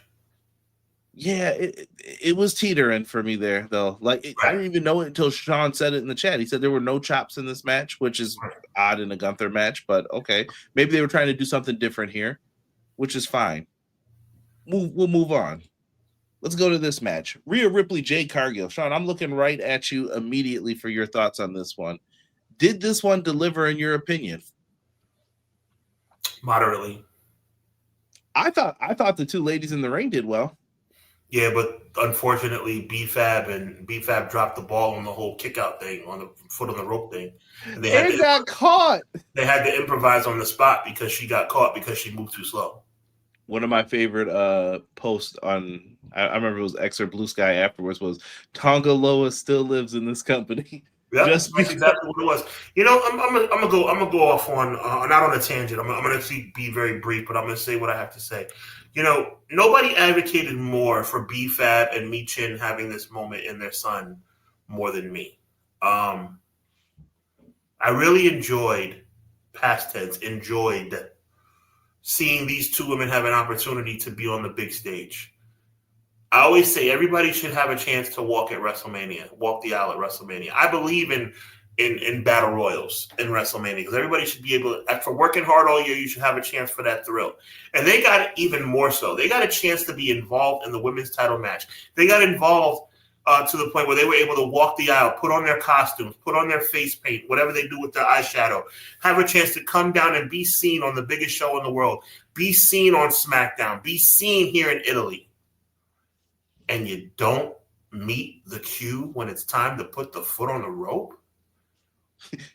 Yeah, it was teetering for me there, though. Like, I didn't even know it until Sean said it in the chat. He said there were no chops in this match, which is odd in a Gunther match, but okay. Maybe they were trying to do something different here, which is fine. We'll move on. Let's go to this match. Rhea Ripley, Jade Cargill. Sean, I'm looking right at you immediately for your thoughts on this one. Did this one deliver in your opinion? Moderately. I thought the two ladies in the ring did well. Yeah, but unfortunately, B-Fab dropped the ball on the whole kick-out thing, on the foot on the rope thing. And they got caught. They had to improvise on the spot because she got caught because she moved too slow. One of my favorite posts on, I remember it was X or Blue Sky afterwards, was Tonga Loa still lives in this company. Yeah, that's exactly what it was. You know, I'm gonna go off on not on a tangent. I'm gonna actually be very brief, but I'm gonna say what I have to say. You know, nobody advocated more for B-Fab and Michin having this moment in their son more than me. I really enjoyed, past tense, enjoyed seeing these two women have an opportunity to be on the big stage. I always say everybody should have a chance to walk at WrestleMania, walk the aisle at WrestleMania. I believe in battle royals in WrestleMania because everybody should be able to, for working hard all year, you should have a chance for that thrill. And they got it even more so. They got a chance to be involved in the women's title match. They got involved to the point where they were able to walk the aisle, put on their costumes, put on their face paint, whatever they do with their eyeshadow, have a chance to come down and be seen on the biggest show in the world, be seen on SmackDown, be seen here in Italy. And you don't meet the cue when it's time to put the foot on the rope?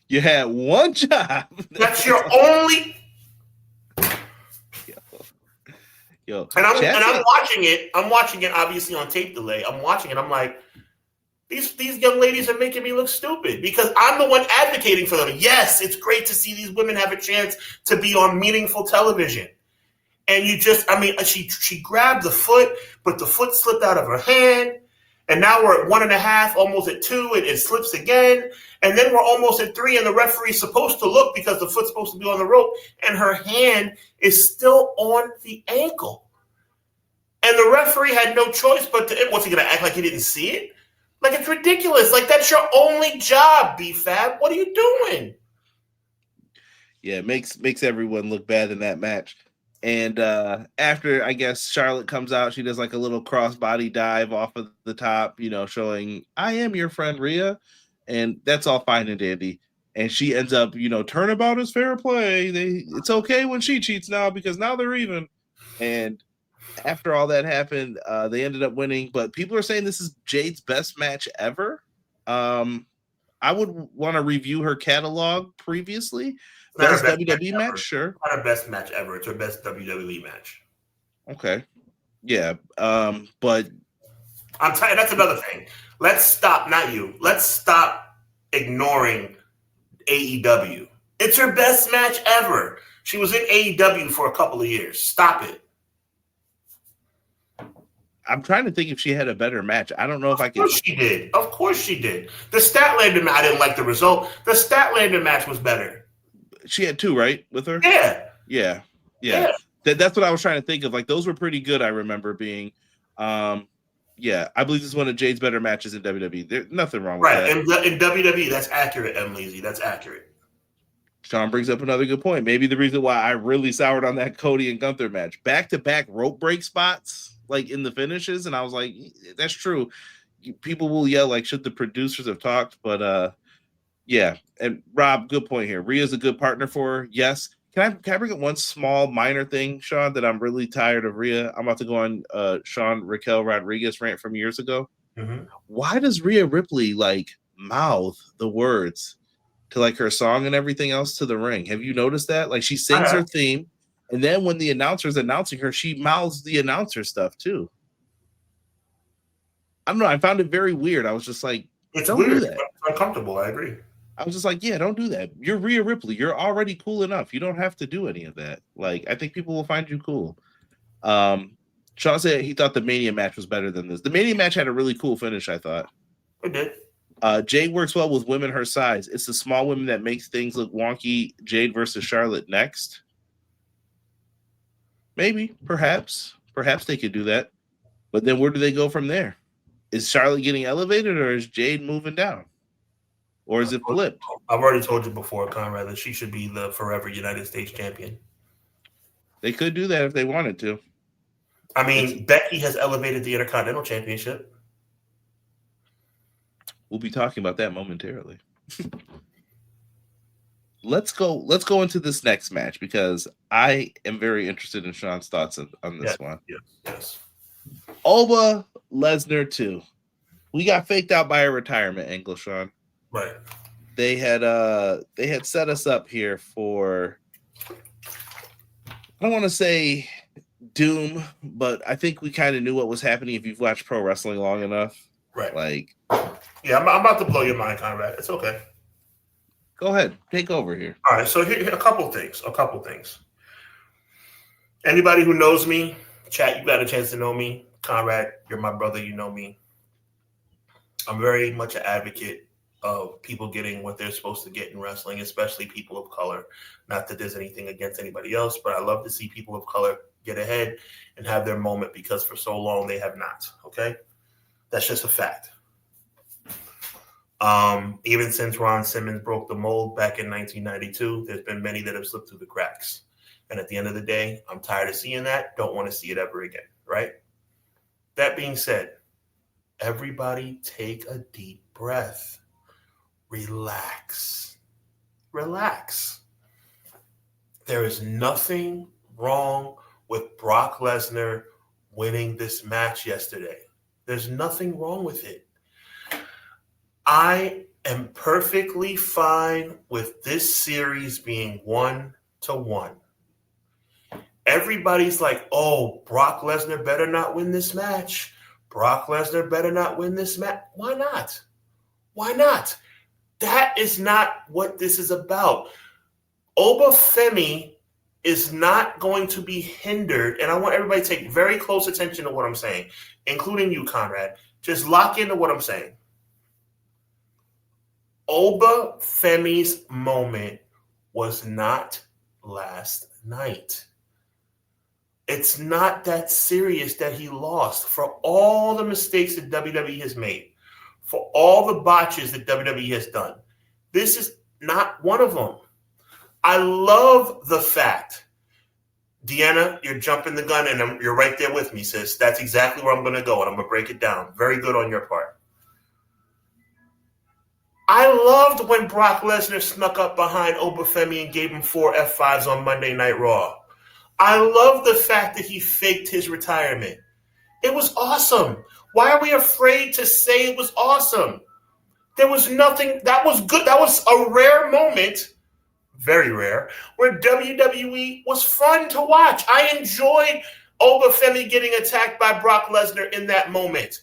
You had one job. That's your only. Yo. And I'm watching it. I'm watching it obviously on tape delay. I'm watching it. I'm like, these young ladies are making me look stupid because I'm the one advocating for them. Yes, it's great to see these women have a chance to be on meaningful television. And she grabbed the foot, but the foot slipped out of her hand. And now we're at 1.5, almost at 2, and it slips again. And then we're almost at 3, and the referee's supposed to look because the foot's supposed to be on the rope, and her hand is still on the ankle. And the referee had no choice but to, what's he going to act like he didn't see it? Like, it's ridiculous. Like, that's your only job, B-Fab. What are you doing? Yeah, it makes everyone look bad in that match. And after, I guess, Charlotte comes out, she does like a little crossbody dive off of the top, showing, I am your friend, Rhea. And that's all fine and dandy. And she ends up, turnabout is fair play. It's okay when she cheats now because now they're even. And after all that happened, they ended up winning. But people are saying this is Jade's best match ever. I would want to review her catalog previously. Best WWE match, sure. Not her best match ever. It's her best WWE match. Okay. Yeah. But I'm telling you, that's another thing. Let's stop, not you. Let's stop ignoring AEW. It's her best match ever. She was in AEW for a couple of years. Stop it. I'm trying to think if she had a better match. I don't know if I can. Of course she did. Of course she did. The Statlander match, I didn't like the result. The Statlander match was better. She had 2, right, with her? Yeah. Yeah. Yeah. That's what I was trying to think of. Like those were pretty good. I remember being, yeah. I believe this is one of Jade's better matches in WWE. There's nothing wrong with that. In WWE, that's accurate, M. Leasy. That's accurate. Sean brings up another good point. Maybe the reason why I really soured on that Cody and Gunther match, back-to-back rope break spots, like in the finishes, and I was like, that's true. People will yell like, should the producers have talked? But yeah. And Rob, good point here. Rhea's a good partner for her. Yes. Can I bring up one small minor thing, Sean, that I'm really tired of Rhea? I'm about to go on Sean Raquel Rodriguez rant from years ago. Mm-hmm. Why does Rhea Ripley like mouth the words to like her song and everything else to the ring? Have you noticed that? Like she sings her theme, and then when the announcer's announcing her, she mouths the announcer stuff too. I don't know. I found it very weird. I was just like, it's don't weird. do that. It's uncomfortable. I agree. I was just like, yeah, don't do that. You're Rhea Ripley. You're already cool enough. You don't have to do any of that. Like, I think people will find you cool. Sean said he thought the Mania match was better than this. The Mania match had a really cool finish, I thought. It did. Jade works well with women her size. It's the small women that makes things look wonky. Jade versus Charlotte next. Maybe, perhaps they could do that. But then where do they go from there? Is Charlotte getting elevated or is Jade moving down? Or is it flipped? I've already told you before, Conrad, that she should be the forever United States champion. They could do that if they wanted to. I mean, Becky has elevated the Intercontinental Championship. We'll be talking about that momentarily. Let's go into this next match because I am very interested in Sean's thoughts on this one. Yes. Oba Lesnar 2. We got faked out by a retirement angle, Sean. Right. They had set us up here for, I don't want to say doom, but I think we kind of knew what was happening if you've watched pro wrestling long enough. Right. Like, yeah, I'm about to blow your mind, Conrad. It's okay. Go ahead. Take over here. All right. So here a couple things. Anybody who knows me, chat, you got a chance to know me. Conrad, you're my brother. You know me. I'm very much an advocate of people getting what they're supposed to get in wrestling, especially people of color. Not that there's anything against anybody else, but I love to see people of color get ahead and have their moment because for so long they have not. Okay? That's just a fact. Even since Ron Simmons broke the mold back in 1992, there's been many that have slipped through the cracks. And at the end of the day, I'm tired of seeing that. Don't want to see it ever again, right? That being said, everybody take a deep breath. Relax. There is nothing wrong with Brock Lesnar winning this match yesterday. There's nothing wrong with it. I am perfectly fine with this series being 1-1. Everybody's like, oh, Brock Lesnar better not win this match. Brock Lesnar better not win this match. Why not? That is not what this is about. Obafemi is not going to be hindered, and I want everybody to take very close attention to what I'm saying, including you, Conrad. Just lock into what I'm saying. Obafemi's moment was not last night. It's not that serious that he lost for all the mistakes that WWE has made, for all the botches that WWE has done. This is not one of them. I love the fact, Deanna, you're jumping the gun and you're right there with me, sis. That's exactly where I'm going to go, and I'm going to break it down. Very good on your part. I loved when Brock Lesnar snuck up behind Obafemi and gave him 4 F5s on Monday Night Raw. I love the fact that he faked his retirement. It was awesome. Why are we afraid to say it was awesome? There was nothing. That was good. That was a rare moment, very rare, where WWE was fun to watch. I enjoyed Obafemi getting attacked by Brock Lesnar in that moment.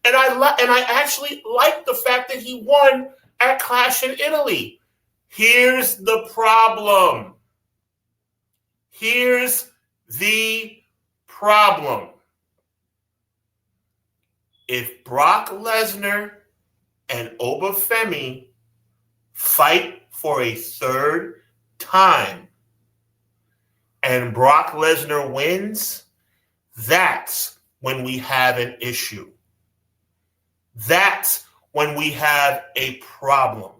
And I actually liked the fact that he won at Clash in Italy. Here's the problem. If Brock Lesnar and Obafemi fight for a third time, and Brock Lesnar wins, that's when we have an issue. That's when we have a problem.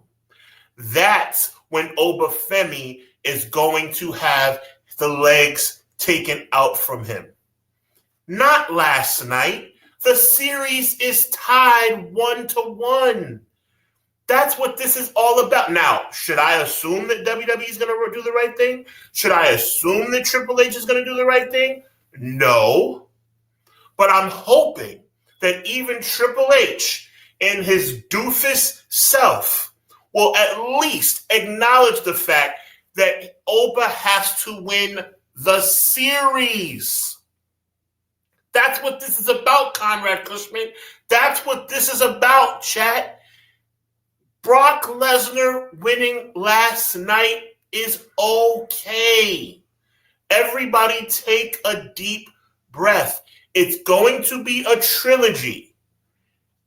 That's when Obafemi is going to have the legs taken out from him. Not last night. The series is tied 1-1. That's what this is all about. Now, should I assume that WWE is going to do the right thing? Should I assume that Triple H is going to do the right thing? No. But I'm hoping that even Triple H in his doofus self will at least acknowledge the fact that Oba has to win the series. That's what this is about, Conrad Cushman. That's what this is about, chat. Brock Lesnar winning last night is okay. Everybody take a deep breath. It's going to be a trilogy.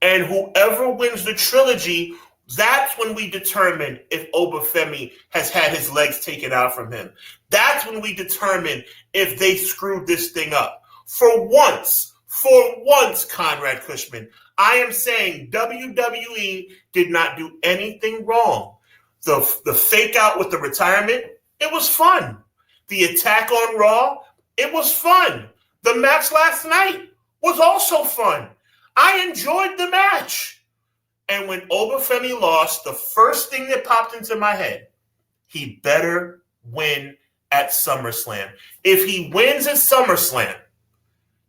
And whoever wins the trilogy, that's when we determine if Obafemi has had his legs taken out from him. That's when we determine if they screwed this thing up. For once, Conrad Cushman, I am saying WWE did not do anything wrong. The fake out with the retirement, it was fun. The attack on Raw, it was fun. The match last night was also fun. I enjoyed the match. And when Obafemi lost, the first thing that popped into my head, he better win at SummerSlam. If he wins at SummerSlam,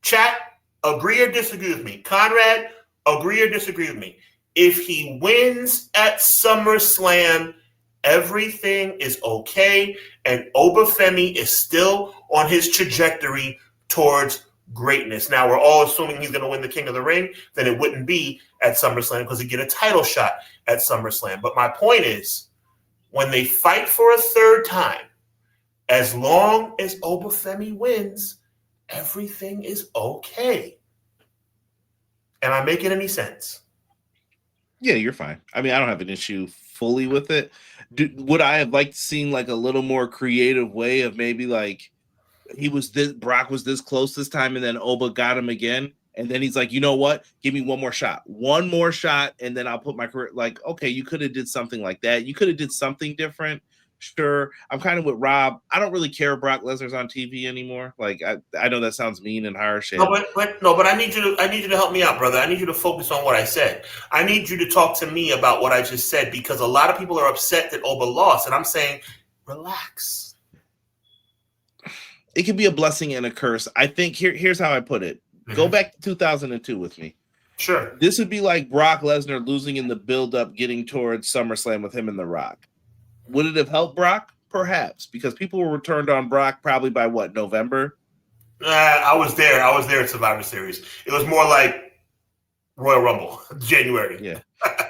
chat, agree or disagree with me. Conrad, agree or disagree with me. If he wins at SummerSlam, everything is okay, and Obafemi is still on his trajectory towards greatness. Now, we're all assuming he's going to win the King of the Ring. Then it wouldn't be at SummerSlam because he'd get a title shot at SummerSlam. But my point is, when they fight for a third time, as long as Obafemi wins, everything is okay. Am I making any sense? Yeah, you're fine. I mean, I don't have an issue fully with it. Would I have liked seeing like a little more creative way of maybe like Brock was this close this time and then Oba got him again? And then he's like, you know what? Give me one more shot, and then I'll put my career. Like, okay, you could have did something like that. You could have did something different. Sure, I'm kind of with Rob. I don't really care if Brock Lesnar's on TV anymore. Like, I know that sounds mean and harsh. No, but I need you to help me out, brother. I need you to focus on what I said. I need you to talk to me about what I just said because a lot of people are upset that Oba lost, and I'm saying, relax. It can be a blessing and a curse. I think here's how I put it. Mm-hmm. Go back to 2002 with me. Sure. This would be like Brock Lesnar losing in the build-up, getting towards SummerSlam with him and The Rock. Would it have helped Brock? Perhaps, because people were turned on Brock probably by what, November? I was there. I was there at Survivor Series. It was more like Royal Rumble, January. Yeah.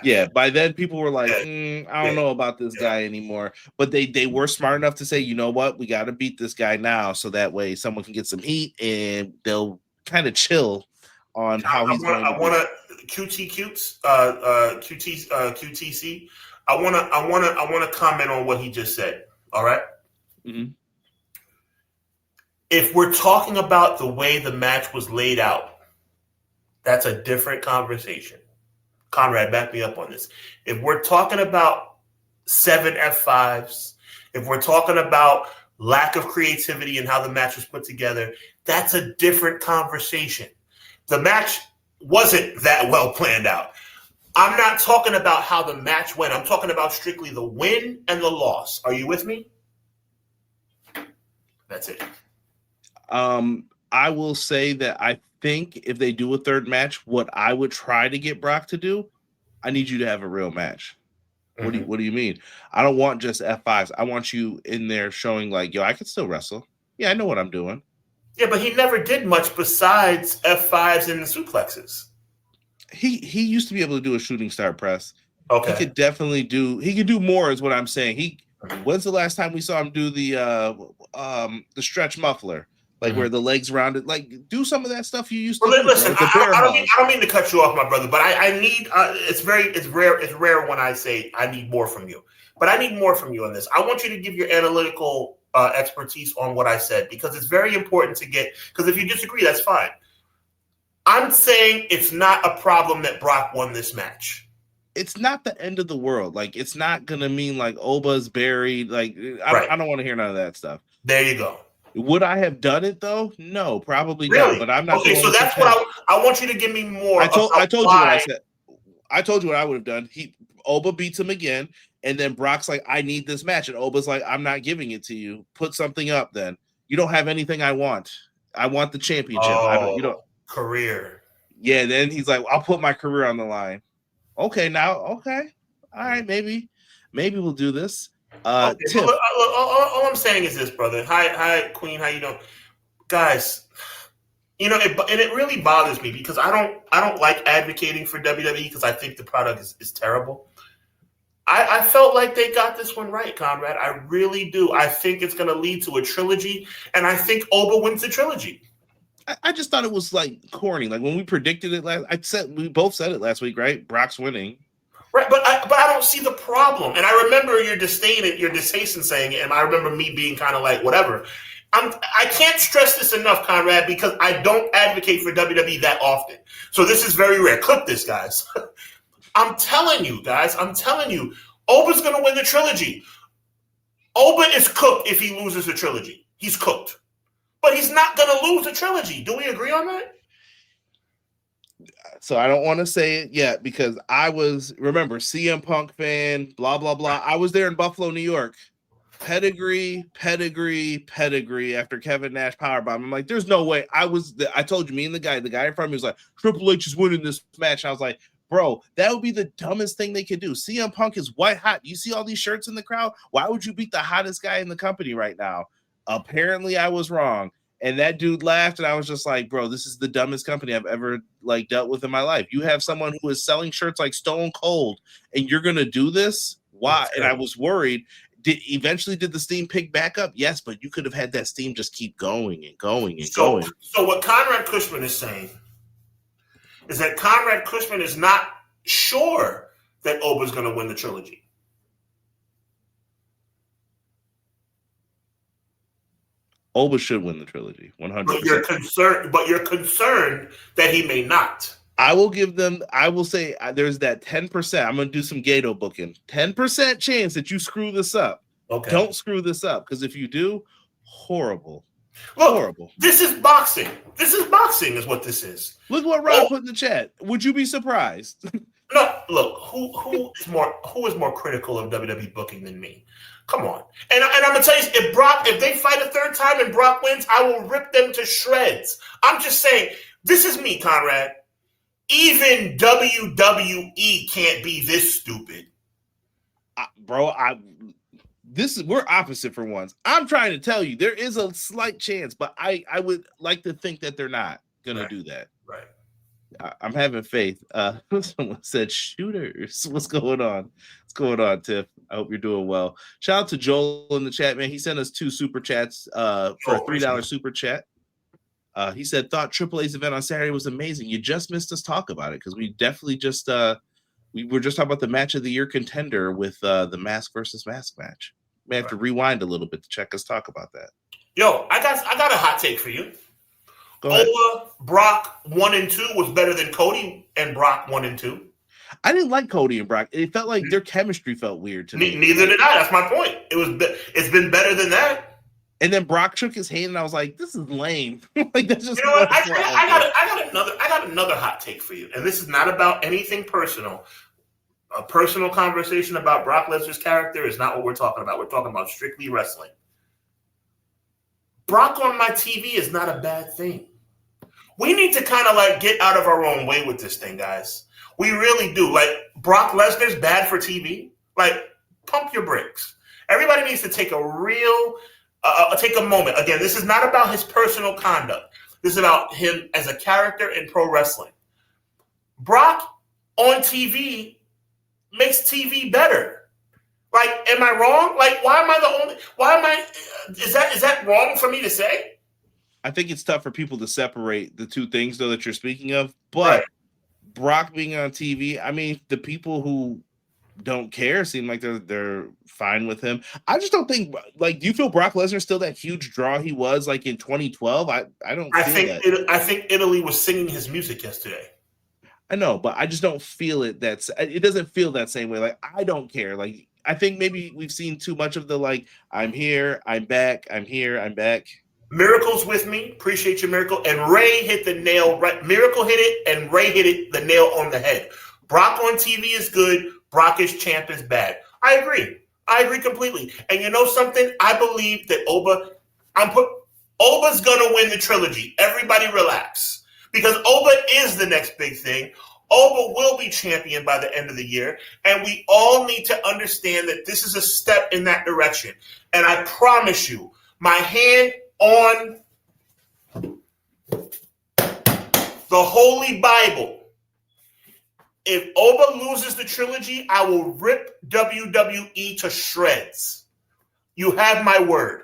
Yeah. By then, people were like, I don't know about this guy anymore. But they were smart enough to say, you know what? We got to beat this guy now so that way someone can get some heat and they'll kind of chill on how he's going. I want to QTC. I want to comment on what he just said. All right. Mm-hmm. If we're talking about the way the match was laid out, that's a different conversation. Conrad, back me up on this. If we're talking about 7 F5s, if we're talking about lack of creativity and how the match was put together, that's a different conversation. The match wasn't that well planned out. I'm not talking about how the match went. I'm talking about strictly the win and the loss. Are you with me? That's it. I will say that I think if they do a third match, what I would try to get Brock to do, I need you to have a real match. Mm-hmm. What do you mean? I don't want just F5s. I want you in there showing like, yo, I can still wrestle. Yeah, I know what I'm doing. Yeah, but he never did much besides F5s and the suplexes. He used to be able to do a shooting star press. Okay. He could definitely do more is what I'm saying. When's the last time we saw him do the stretch muffler? Like where the legs rounded, like do some of that stuff you used to do. Listen, I don't mean to cut you off, my brother, but I need it's rare when I say I need more from you. But I need more from you on this. I want you to give your analytical expertise on what I said, because it's very important to get. Because if you disagree, that's fine. I'm saying it's not a problem that Brock won this match. It's not the end of the world. Like, it's not gonna mean like Oba's buried. Like, I don't want to hear none of that stuff. There you go. Would I have done it though? No, probably really? not. But I'm not. Okay, so that's what I want you to give me more. I told you what I said. I told you what I would have done. Oba beats him again, and then Brock's like, "I need this match," and Oba's like, "I'm not giving it to you. Put something up. Then you don't have anything I want. I want the championship. You don't career." Yeah. Then he's like, "I'll put my career on the line." Okay, all right, maybe we'll do this. Okay, all I'm saying is this, brother. Hi, Queen. How you doing, guys? You know, and it really bothers me because I don't like advocating for WWE because I think the product is terrible. I felt like they got this one right, Conrad. I really do. I think it's going to lead to a trilogy, and I think Oba wins the trilogy. I just thought it was like corny. Like when we predicted it we both said it last week, right? Brock's winning. Right, but I don't see the problem. And I remember your distaste saying it, and I remember me being kind of like, whatever. I can't stress this enough, Conrad, because I don't advocate for WWE that often. So this is very rare. Clip this, guys. I'm telling you, guys. Oba's going to win the trilogy. Oba is cooked if he loses the trilogy. He's cooked. But he's not going to lose the trilogy. Do we agree on that? So I don't want to say it yet because remember, CM Punk fan, blah, blah, blah. I was there in Buffalo, New York. Pedigree after Kevin Nash powerbomb. I'm like, there's no way. I told you, me and the guy in front of me was like, Triple H is winning this match. And I was like, bro, that would be the dumbest thing they could do. CM Punk is white hot. You see all these shirts in the crowd? Why would you beat the hottest guy in the company right now? Apparently I was wrong. And that dude laughed, and I was just like, bro, this is the dumbest company I've ever dealt with in my life. You have someone who is selling shirts like Stone Cold, and you're going to do this? Why? And I was worried. Eventually did the steam pick back up? Yes, but you could have had that steam just keep going and going and going. So what Conrad Cushman is saying is that Conrad Cushman is not sure that Oba's going to win the trilogy. Oba should win the trilogy, 100%. But you're concerned that he may not. I will say there's that 10%. I'm going to do some Gato booking. 10% chance that you screw this up. Okay. Don't screw this up, because if you do, horrible. Look, horrible. This is boxing. This is boxing is what this is. Look what Rob put in the chat. Would you be surprised? No, look, who is more critical of WWE booking than me? Come on. And I'm going to tell you, if they fight a third time and Brock wins, I will rip them to shreds. I'm just saying, this is me, Conrad. Even WWE can't be this stupid. We're opposite for once. I'm trying to tell you, there is a slight chance, but I would like to think that they're not going to do that. Right. I'm having faith. Someone said shooters. What's going on? What's going on, Tiff? I hope you're doing well. Shout out to Joel in the chat, man. He sent us 2 super chats for a $3 super chat. He said, thought Triple H's event on Saturday was amazing. You just missed us talk about it because we definitely we were just talking about the match of the year contender with the mask versus mask match. We have to rewind a little bit to check us talk about that. Yo, I got a hot take for you. Oba, Brock 1 and 2 was better than Cody and Brock 1 and 2. I didn't like Cody and Brock. It felt like their chemistry felt weird to me. Neither did I. That's my point. It's been better than that. And then Brock shook his hand, and I was like, "This is lame." Like that's just. You know what? I got another hot take for you, and this is not about anything personal. A personal conversation about Brock Lesnar's character is not what we're talking about. We're talking about strictly wrestling. Brock on my TV is not a bad thing. We need to kind of get out of our own way with this thing, guys. We really do. Brock Lesnar's bad for TV. Pump your brakes. Everybody needs to take a moment. Again, this is not about his personal conduct. This is about him as a character in pro wrestling. Brock on TV makes TV better. Am I wrong? Is that wrong for me to say? I think it's tough for people to separate the two things, though, that you're speaking of. But right. Brock being on TV, I mean, the people who don't care. Seem like they're fine with him. I just don't think, like, do you feel Brock Lesnar still that huge draw he was like in 2012? I don't feel that. I think Italy was singing his music yesterday. I know, but I just don't feel it. It doesn't feel that same way. Like, I don't care. Like, I think maybe we've seen too much of the like, I'm here, I'm back, I'm here, I'm back. Miracle's with me. Appreciate your Miracle. And Ray hit the nail right. Miracle hit it, and Ray hit it the nail on the head. Brock on TV is good. Brock as champ is bad. I agree. I agree completely. And you know something? I believe that Oba's gonna win the trilogy. Everybody relax. Because Oba is the next big thing. Oba will be champion by the end of the year. And we all need to understand that this is a step in that direction. And I promise you, my hand on the Holy Bible, if Oba loses the trilogy, I will rip WWE to shreds. You have my word.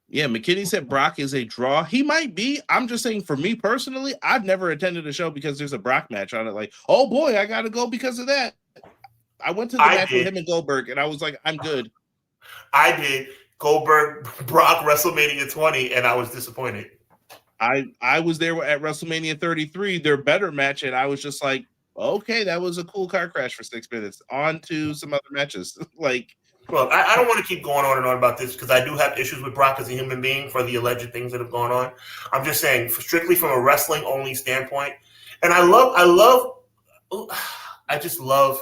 Yeah, McKinney said Brock is a draw. He might be. I'm just saying, for me personally, I've never attended a show because there's a Brock match on it. Like, oh boy, I got to go because of that. I went to the match with him and Goldberg, and I was like, I'm good. I did. Goldberg, Brock, WrestleMania 20, and I was disappointed. I was there at WrestleMania 33, their better match, and I was just like, okay, that was a cool car crash for 6 minutes. On to some other matches. Like, well, I don't want to keep going on and on about this because I do have issues with Brock as a human being for the alleged things that have gone on. I'm just saying, strictly from a wrestling only standpoint, and I just love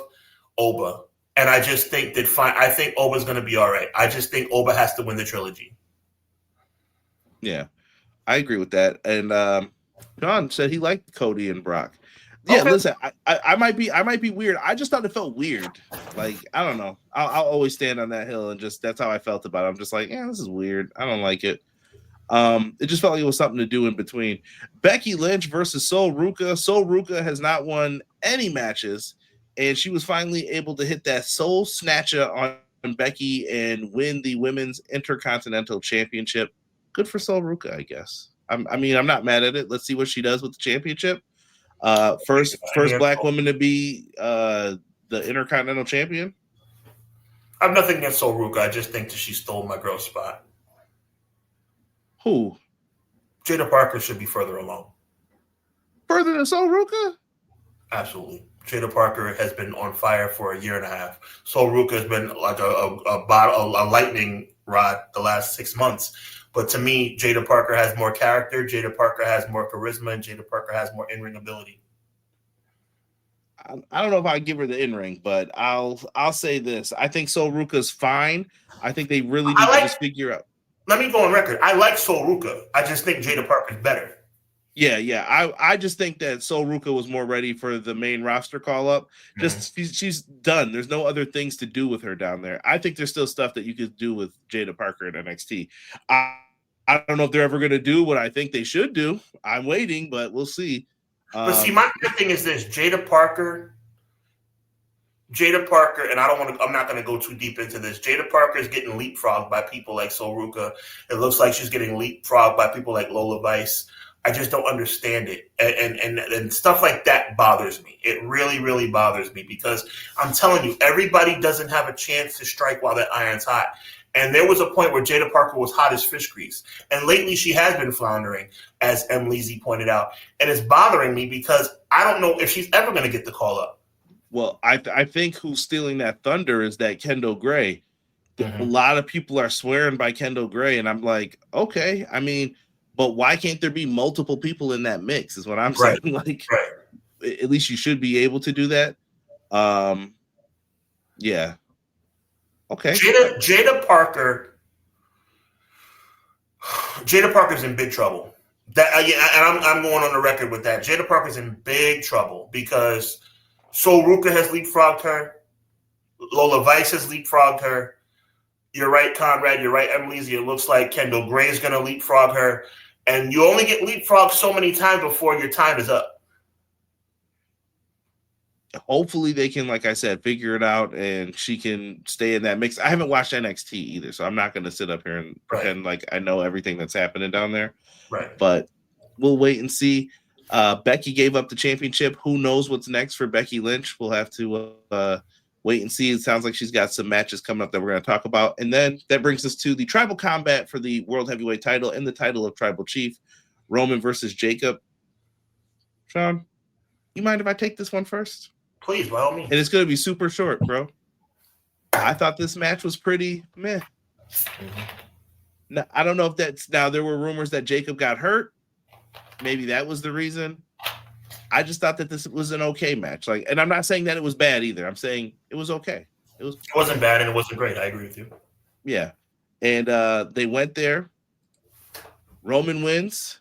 Oba. And I just think that I think Oba's going to be all right. I just think Oba has to win the trilogy. Yeah, I agree with that. And John said he liked Cody and Brock. Yeah, okay. Listen, I might be weird. I just thought it felt weird. Like, I don't know. I'll always stand on that hill, and just that's how I felt about it. I'm just like, yeah, this is weird. I don't like it. It just felt like it was something to do in between. Becky Lynch versus Sol Ruca. Sol Ruca has not won any matches. And she was finally able to hit that soul snatcher on Becky and win the Women's Intercontinental Championship. Good for Sol Ruca, I guess. I'm not mad at it. Let's see what she does with the championship. First black woman to be the Intercontinental Champion. I have nothing against Sol Ruca. I just think that she stole my girl's spot. Who? Jada Parker should be further along. Further than Sol Ruca? Absolutely. Jada Parker has been on fire for a year and a half. Sol Ruca has been like a lightning rod the last 6 months. But to me, Jada Parker has more character, Jada Parker has more charisma, and Jada Parker has more in-ring ability. I don't know if I give her the in-ring, but I'll say this. I think Sol Ruca's fine. I think they really need to just figure out. Let me go on record. I like Sol Ruca. I just think Jada Parker's better. Yeah. I just think that Sol Ruca was more ready for the main roster call-up. Just she's done. There's no other things to do with her down there. I think there's still stuff that you could do with Jada Parker in NXT. I don't know if they're ever going to do what I think they should do. I'm waiting, but we'll see. But see, my thing is this: Jada Parker, and I'm not going to go too deep into this. Jada Parker is getting leapfrogged by people like Sol Ruca. It looks like she's getting leapfrogged by people like Lola Vice. I just don't understand it. And stuff like that bothers me. It really, really bothers me because I'm telling you, everybody doesn't have a chance to strike while that iron's hot. And there was a point where Jada Parker was hot as fish grease. And lately she has been floundering, as M. Leezy pointed out. And it's bothering me because I don't know if she's ever going to get the call up. Well, I think who's stealing that thunder is that Kendall Gray. A lot of people are swearing by Kendall Gray. And I'm like, okay, I mean, but why can't there be multiple people in that mix is what I'm saying. Like, at least you should be able to do that. Yeah. Okay. Jada Parker's in big trouble. And I'm going on the record with that. Jada Parker's in big trouble because Sol Ruca has leapfrogged her. Lola Vice has leapfrogged her. You're right, Conrad. You're right, Emily. It looks like Kendall Gray is going to leapfrog her. And you only get leapfrogged so many times before your time is up. Hopefully they can, like I said, figure it out and she can stay in that mix. I haven't watched NXT either, so I'm not going to sit up here and pretend like I know everything that's happening down there. Right. But we'll wait and see. Becky gave up the championship. Who knows what's next for Becky Lynch? We'll have to wait and see. It sounds like she's got some matches coming up that we're going to talk about. And then that brings us to the tribal combat for the World Heavyweight title and the title of Tribal Chief, Roman versus Jacob. Sean, you mind if I take this one first? Please, by all means. And it's going to be super short, bro. I thought this match was pretty meh. Mm-hmm. Now, I don't know if that's now. There were rumors that Jacob got hurt. Maybe that was the reason. I just thought that this was an okay match. Like, and I'm not saying that it was bad either. I'm saying it was okay. It wasn't bad and it wasn't great. I agree with you. Yeah. And they went there. Roman wins.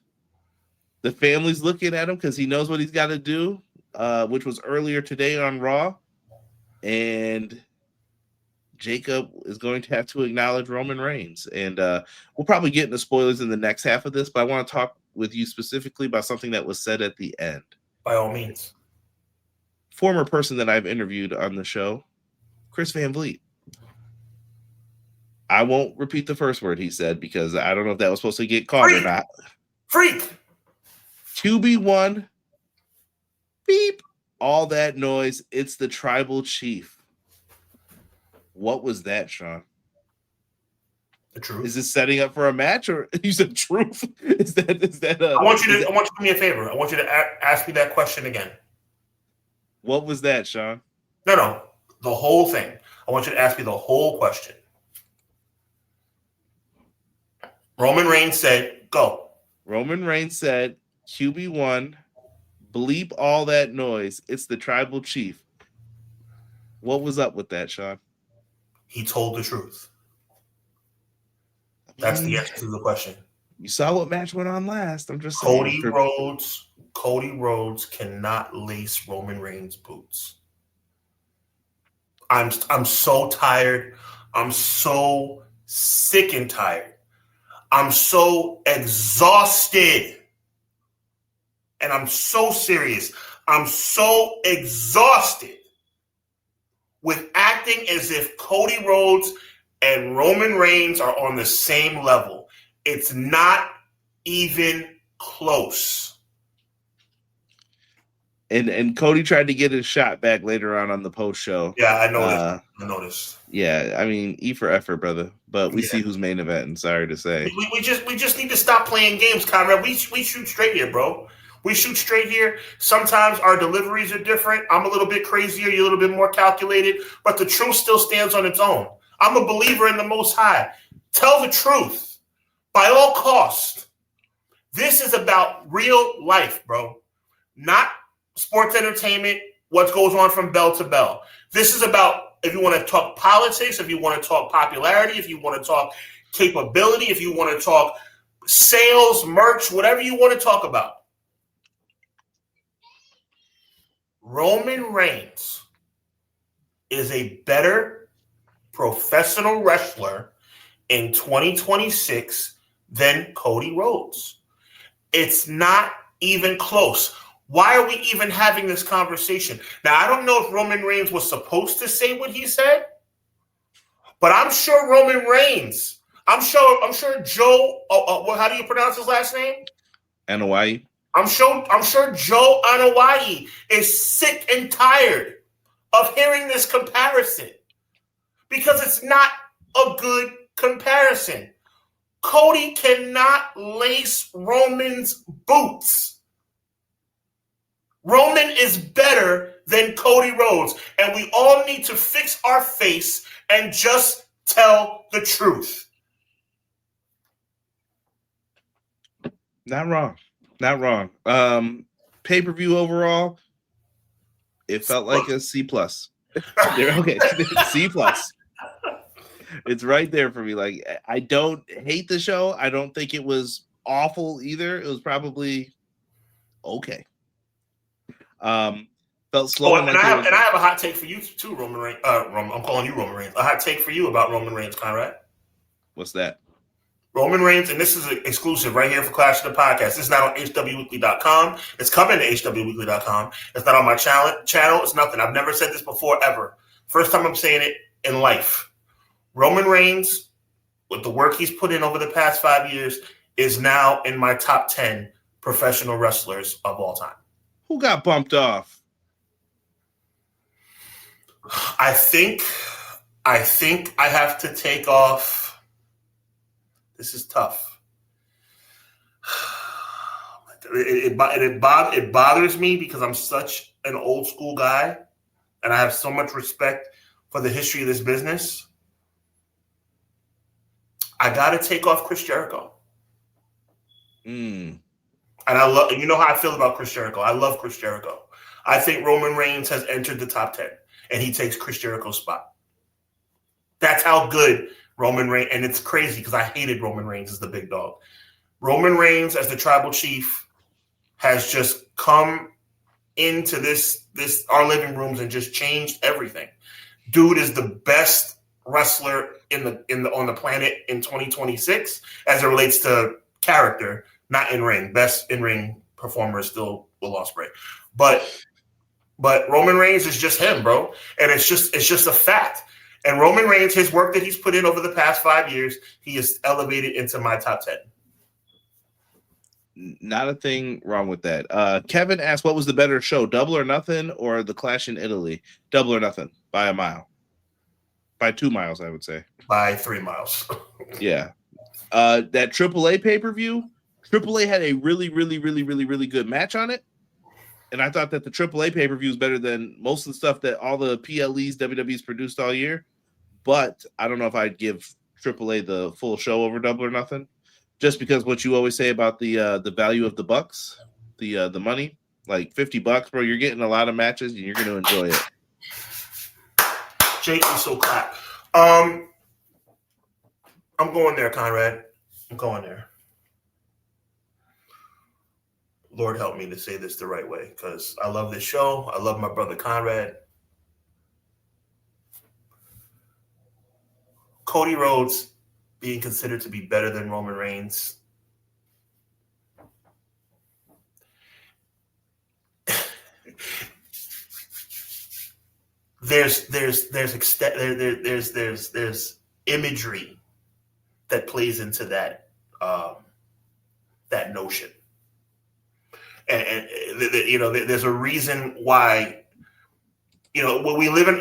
The family's looking at him because he knows what he's got to do, which was earlier today on Raw. And Jacob is going to have to acknowledge Roman Reigns. And we'll probably get into spoilers in the next half of this, but I want to talk with you specifically about something that was said at the end. By all means. Former person that I've interviewed on the show, Chris Van Vliet. I won't repeat the first word he said because I don't know if that was supposed to get caught or not. Freak! QB1, beep, all that noise. It's the Tribal Chief. What was that, Sean? The truth. Is this setting up for a match, or you said truth? Is that? I want you to do me a favor. I want you to ask me that question again. What was that, Sean? No, the whole thing. I want you to ask me the whole question. Roman Reigns said, "Go." Roman Reigns said, "QB1, bleep all that noise. It's the Tribal Chief." What was up with that, Sean? He told the truth. That's the answer to the question. You saw what match went on last. I'm just saying. Cody Rhodes cannot lace Roman Reigns' boots. I'm so tired. I'm so sick and tired. I'm so exhausted. And I'm so serious. I'm so exhausted with acting as if Cody Rhodes and Roman Reigns are on the same level. It's not even close. And Cody tried to get his shot back later on the post show. Yeah, I noticed. I noticed. Yeah, I mean, E for effort, brother. But we see who's main eventing. Sorry to say. We just need to stop playing games, Conrad. We shoot straight here, bro. We shoot straight here. Sometimes our deliveries are different. I'm a little bit crazier. You're a little bit more calculated. But the truth still stands on its own. I'm a believer in the Most High. Tell the truth by all costs. This is about real life, bro. Not sports entertainment, what goes on from bell to bell. This is about, if you want to talk politics, if you want to talk popularity, if you want to talk capability, if you want to talk sales, merch, whatever you want to talk about. Roman Reigns is a better professional wrestler in 2026 than Cody Rhodes. It's not even close. Why are we even having this conversation? Now, I don't know if Roman Reigns was supposed to say what he said, but I'm sure Roman Reigns, I'm sure Joe, how do you pronounce his last name? Anoa'i. I'm sure Joe Anoa'i is sick and tired of hearing this comparison because it's not a good comparison. Cody cannot lace Roman's boots. Roman is better than Cody Rhodes, and we all need to fix our face and just tell the truth. Not wrong. Not wrong. Pay-per-view overall, it felt like a C+. Okay, C+. It's right there for me. Like, I don't hate the show. I don't think it was awful either. It was probably okay. Felt slow. And I have a hot take for you too, Roman Reigns. I'm calling you Roman Reigns. A hot take for you about Roman Reigns, Conrad. What's that? Roman Reigns, and this is an exclusive right here for Clash of the Podcast. This is not on hwweekly.com. It's coming to hwweekly.com. It's not on my channel. It's nothing. I've never said this before, ever. First time I'm saying it in life. Roman Reigns, with the work he's put in over the past 5 years, is now in my top 10 professional wrestlers of all time. Who got bumped off? I think I have to take off. This is tough. It bothers me because I'm such an old school guy and I have so much respect for the history of this business. I got to take off Chris Jericho. And I love, you know how I feel about Chris Jericho. I love Chris Jericho. I think Roman Reigns has entered the top 10 and he takes Chris Jericho's spot. That's how good Roman Reigns, and it's crazy because I hated Roman Reigns as the big dog. Roman Reigns as the tribal chief has just come into this our living rooms and just changed everything. Dude is the best wrestler on the planet in 2026 as it relates to character, not in ring. Best in ring performer is still Will Ospreay, but Roman Reigns is just him, bro, and it's just a fact. And Roman Reigns, his work that he's put in over the past 5 years, he is elevated into my top 10. Not a thing wrong with that. Kevin asked, what was the better show, Double or Nothing or the Clash in Italy? Double or Nothing by a mile. By 2 miles, I would say. By 3 miles. Yeah. That AAA pay-per-view, AAA had a really, really, really, really, really good match on it. And I thought that the AAA pay-per-view is better than most of the stuff that all the PLEs, WWE's produced all year. But I don't know if I'd give AAA the full show over Double or Nothing. Just because what you always say about the value of the bucks, the money, like $50, bro, you're getting a lot of matches and you're going to enjoy it. Jake is so clap. I'm going there, Conrad. I'm going there. Lord help me to say this the right way because I love this show. I love my brother Conrad. Cody Rhodes being considered to be better than Roman Reigns. There's imagery that plays into that notion, and there's a reason why. When we live in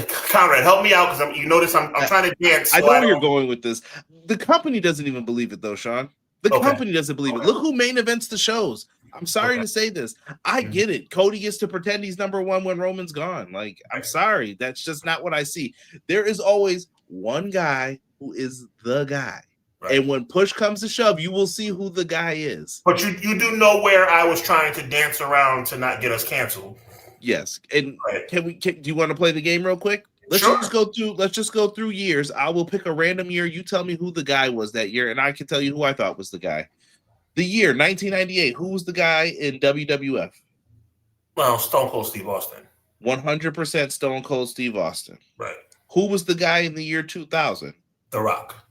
Conrad, help me out because you notice I'm trying to dance. I know where you're going with this. The company doesn't even believe it, though, Sean. The company doesn't believe it. Look who main events the shows. I'm sorry to say this. I get it. Cody gets to pretend he's number one when Roman's gone. Like, I'm sorry. That's just not what I see. There is always one guy who is the guy. Right. And when push comes to shove, you will see who the guy is. But you do know where I was trying to dance around to not get us canceled. Yes. And do you want to play the game real quick? Let's just go through years. I will pick a random year. You tell me who the guy was that year, and I can tell you who I thought was the guy. The year 1998. Who was the guy in WWF? Well, Stone Cold Steve Austin. 100% Stone Cold Steve Austin. Right. Who was the guy in the year 2000? The Rock.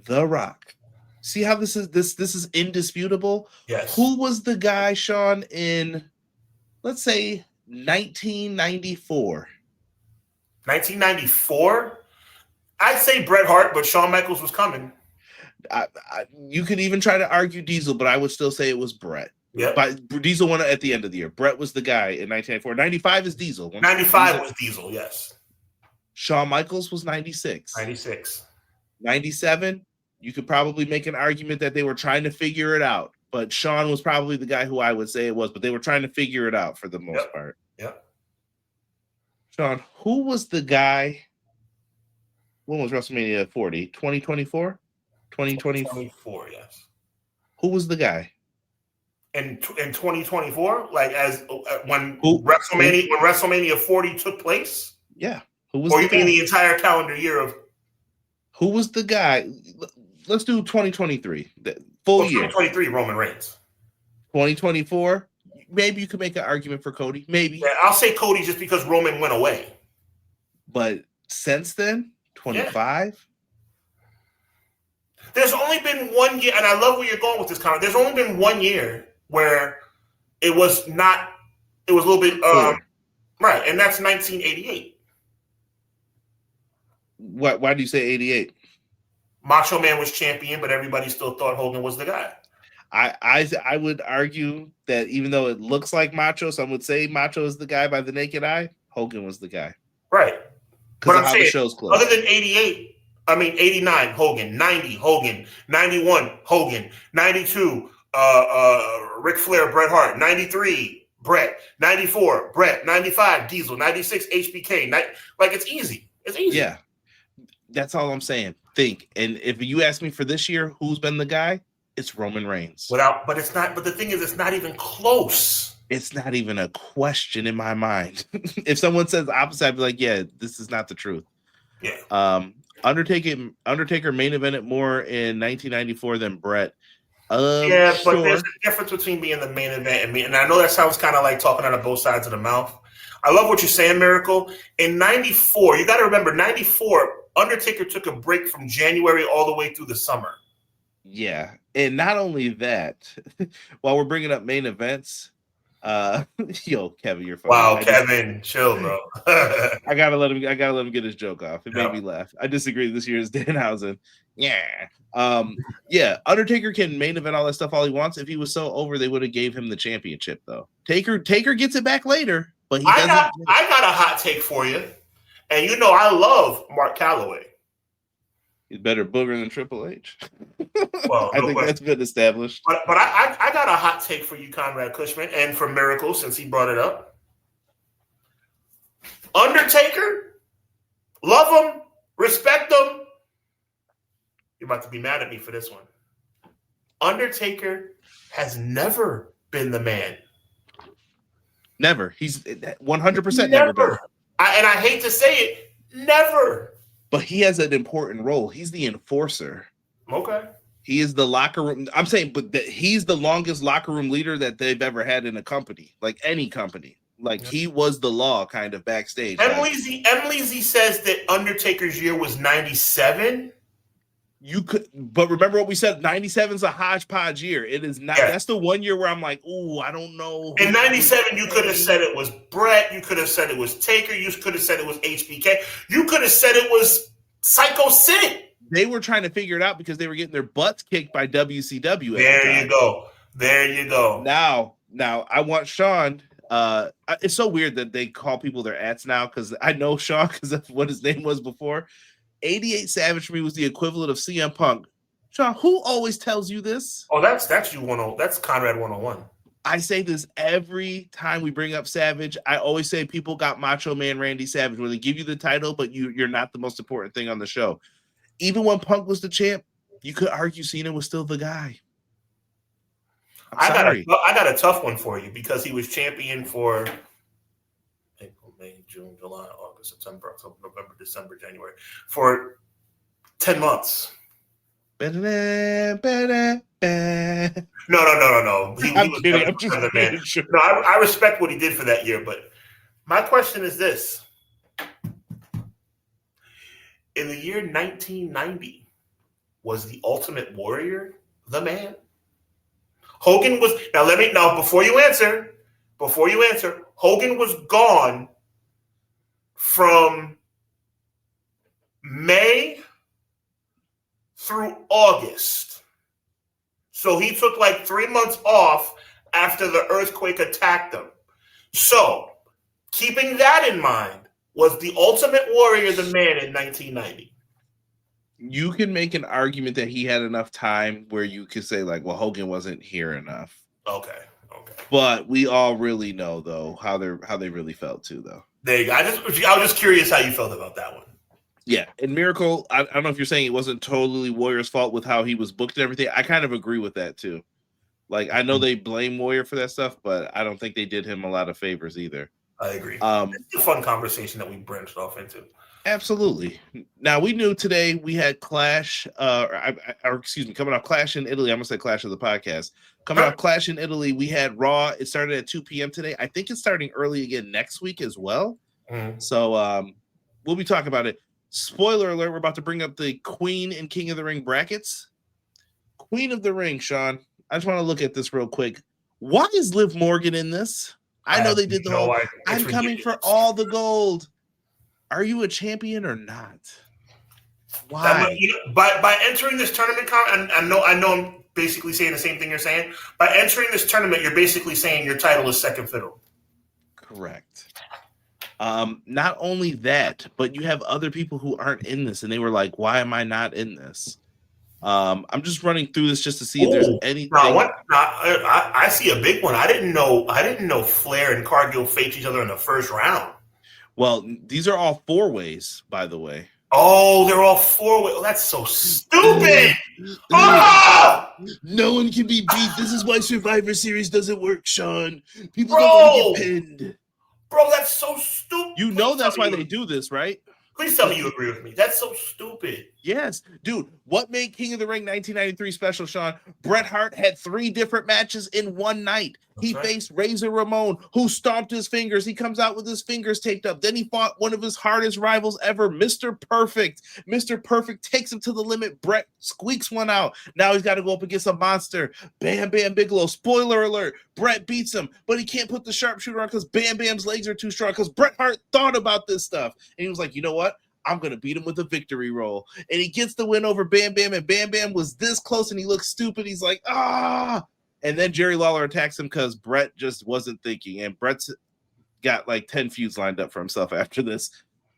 The Rock. See how this is indisputable? Yes. Who was the guy, Sean, in, let's say, 1994? 1994? I'd say Bret Hart, but Shawn Michaels was coming. You could even try to argue Diesel, but I would still say it was Bret. Yeah. But Diesel won at the end of the year. Bret was the guy in 1994. 95 is Diesel. 95 was Diesel, yes. Shawn Michaels was 96. 96. 97, you could probably make an argument that they were trying to figure it out. But Shawn was probably the guy who I would say it was, but they were trying to figure it out for the most part. Yep. Sean, who was the guy? When was WrestleMania 40? 2024? 2024, yes. Who was the guy? In 2024? Like when WrestleMania 40 took place? Yeah. Who was or you mean the entire calendar year of? Who was the guy? Let's do 2023. Full year. 2023, Roman Reigns. 2024, maybe you could make an argument for Cody. Maybe. Yeah, I'll say Cody just because Roman went away. But since then, 25? Yeah. There's only been 1 year, and I love where you're going with this comment. There's only been 1 year where it was a little bit, right, and that's 1988. Why do you say 88? Macho Man was champion, but everybody still thought Hogan was the guy. I would argue that even though it looks like Macho, some would say Macho is the guy by the naked eye. Hogan was the guy, right? because But of I'm how saying, the show's closed. other than 88, I mean 89, Hogan, 90, Hogan, 91, Hogan, 92, Ric Flair, Bret Hart, 93, Bret, 94, Bret, 95, Diesel, 96, HBK. Like it's easy. It's easy. Yeah, that's all I'm saying. Think, and if you ask me for this year, who's been the guy? It's Roman Reigns. But it's not. But the thing is, it's not even close. It's not even a question in my mind. If someone says the opposite, I'd be like, yeah, this is not the truth. Yeah. Undertaker main evented more in 1994 than Bret. Yeah, but sure. there's a difference between being the main event and me. And I know that sounds kind of like talking out of both sides of the mouth. I love what you're saying, Miracle. In 94, you got to remember, 94, Undertaker took a break from January all the way through the summer. Yeah, and not only that, while we're bringing up main events, yo, Kevin, you're funny. Wow, Kevin, chill, bro. I gotta let him get his joke off. It made me laugh. I disagree. This year is Danhausen. Yeah. Yeah, Undertaker can main event all that stuff all he wants. If he was so over, they would have gave him the championship though. Taker gets it back later, but I got a hot take for you. And you know I love Mark Calloway. He's better booger than Triple H. Well, I think that's been established. But I got a hot take for you, Conrad Cushman, and for Miracle, since he brought it up. Undertaker, love him, respect him. You're about to be mad at me for this one. Undertaker has never been the man. Never. He's 100% never been. And I hate to say it, never. But he has an important role. He's the enforcer. Okay. He is the locker room. I'm saying, but he's the longest locker room leader that they've ever had in a company, like any company. Like he was the law kind of backstage. Emily Z says that Undertaker's year was 97. You could, but remember what we said, 97 is a hodgepodge year. It is not. Yeah. That's the one year where I'm like, ooh, I don't know. In 97, you could have said it was Bret. You could have said it was Taker. You could have said it was HBK. You could have said it was Psycho Sid. They were trying to figure it out because they were getting their butts kicked by WCW. There you go. Now I want Sean. It's so weird that they call people their ats now because I know Sean because that's what his name was before. 88 Savage for me was the equivalent of CM Punk. Sean, who always tells you this? Oh, that's you 10. That's Conrad 101. I say this every time we bring up Savage. I always say people got Macho Man Randy Savage where they give you the title, but you're not the most important thing on the show. Even when Punk was the champ, you could argue Cena was still the guy. I got a tough one for you because he was champion for April, May, June, July, August, September, October, November, December, January. For 10 months. No. I'm kidding. I'm just man. Sure. No, I respect what he did for that year, but my question is this. In the year 1990, was the Ultimate Warrior the man? Hogan was before you answer, Hogan was gone from May through August. So he took like 3 months off after the earthquake attacked him. So, keeping that in mind, was the Ultimate Warrior the man in 1990? You can make an argument that he had enough time where you could say, like, well, Hogan wasn't here enough. Okay. But we all really know, though, how they really felt, too, though. There you go. I was just curious how you felt about that one. Yeah, and Miracle, I don't know if you're saying it wasn't totally Warrior's fault with how he was booked and everything. I kind of agree with that, too. Like, I know they blame Warrior for that stuff, but I don't think they did him a lot of favors either. I agree. It's a fun conversation that we branched off into. Absolutely. Now, we knew today we had Clash, coming off Clash in Italy. I'm going to say Clash of the podcast. Coming off Clash in Italy, we had Raw. It started at 2 p.m. today. I think it's starting early again next week as well. Mm-hmm. So we'll be talking about it. Spoiler alert, we're about to bring up the Queen and King of the Ring brackets. Queen of the Ring, Sean. I just want to look at this real quick. Why is Liv Morgan in this? I know they did the whole I'm coming for all the gold. Are you a champion or not? Why? By entering this tournament, I know I'm basically saying the same thing you're saying? By entering this tournament, you're basically saying your title is second fiddle. Correct. Not only that, but you have other people who aren't in this, and they were like, "Why am I not in this?" I'm just running through this just to see if there's anything. I see a big one. I didn't know Flair and Cargill faced each other in the first round. Well, these are all 4-ways, by the way. Oh, they're all 4-way. Oh, that's so stupid. Ah! No one can be beat. This is why Survivor Series doesn't work, Sean. People don't want to get pinned. Bro, that's so stupid. You know that's why they do this, right? Please tell me you agree with me. That's so stupid. Yes. Dude, what made King of the Ring 1993 special, Sean? Bret Hart had 3 different matches in one night. He faced Razor Ramon, who stomped his fingers. He comes out with his fingers taped up. Then he fought one of his hardest rivals ever, Mr. Perfect. Mr. Perfect takes him to the limit. Bret squeaks one out. Now he's got to go up against a monster. Bam Bam Bigelow. Spoiler alert. Bret beats him, but he can't put the sharpshooter on because Bam Bam's legs are too strong because Bret Hart thought about this stuff. And he was like, you know what? I'm going to beat him with a victory roll. And he gets the win over Bam Bam, and Bam Bam was this close, and he looks stupid. He's like, ah! And then Jerry Lawler attacks him because Bret just wasn't thinking. And Bret's got like 10 feuds lined up for himself after this.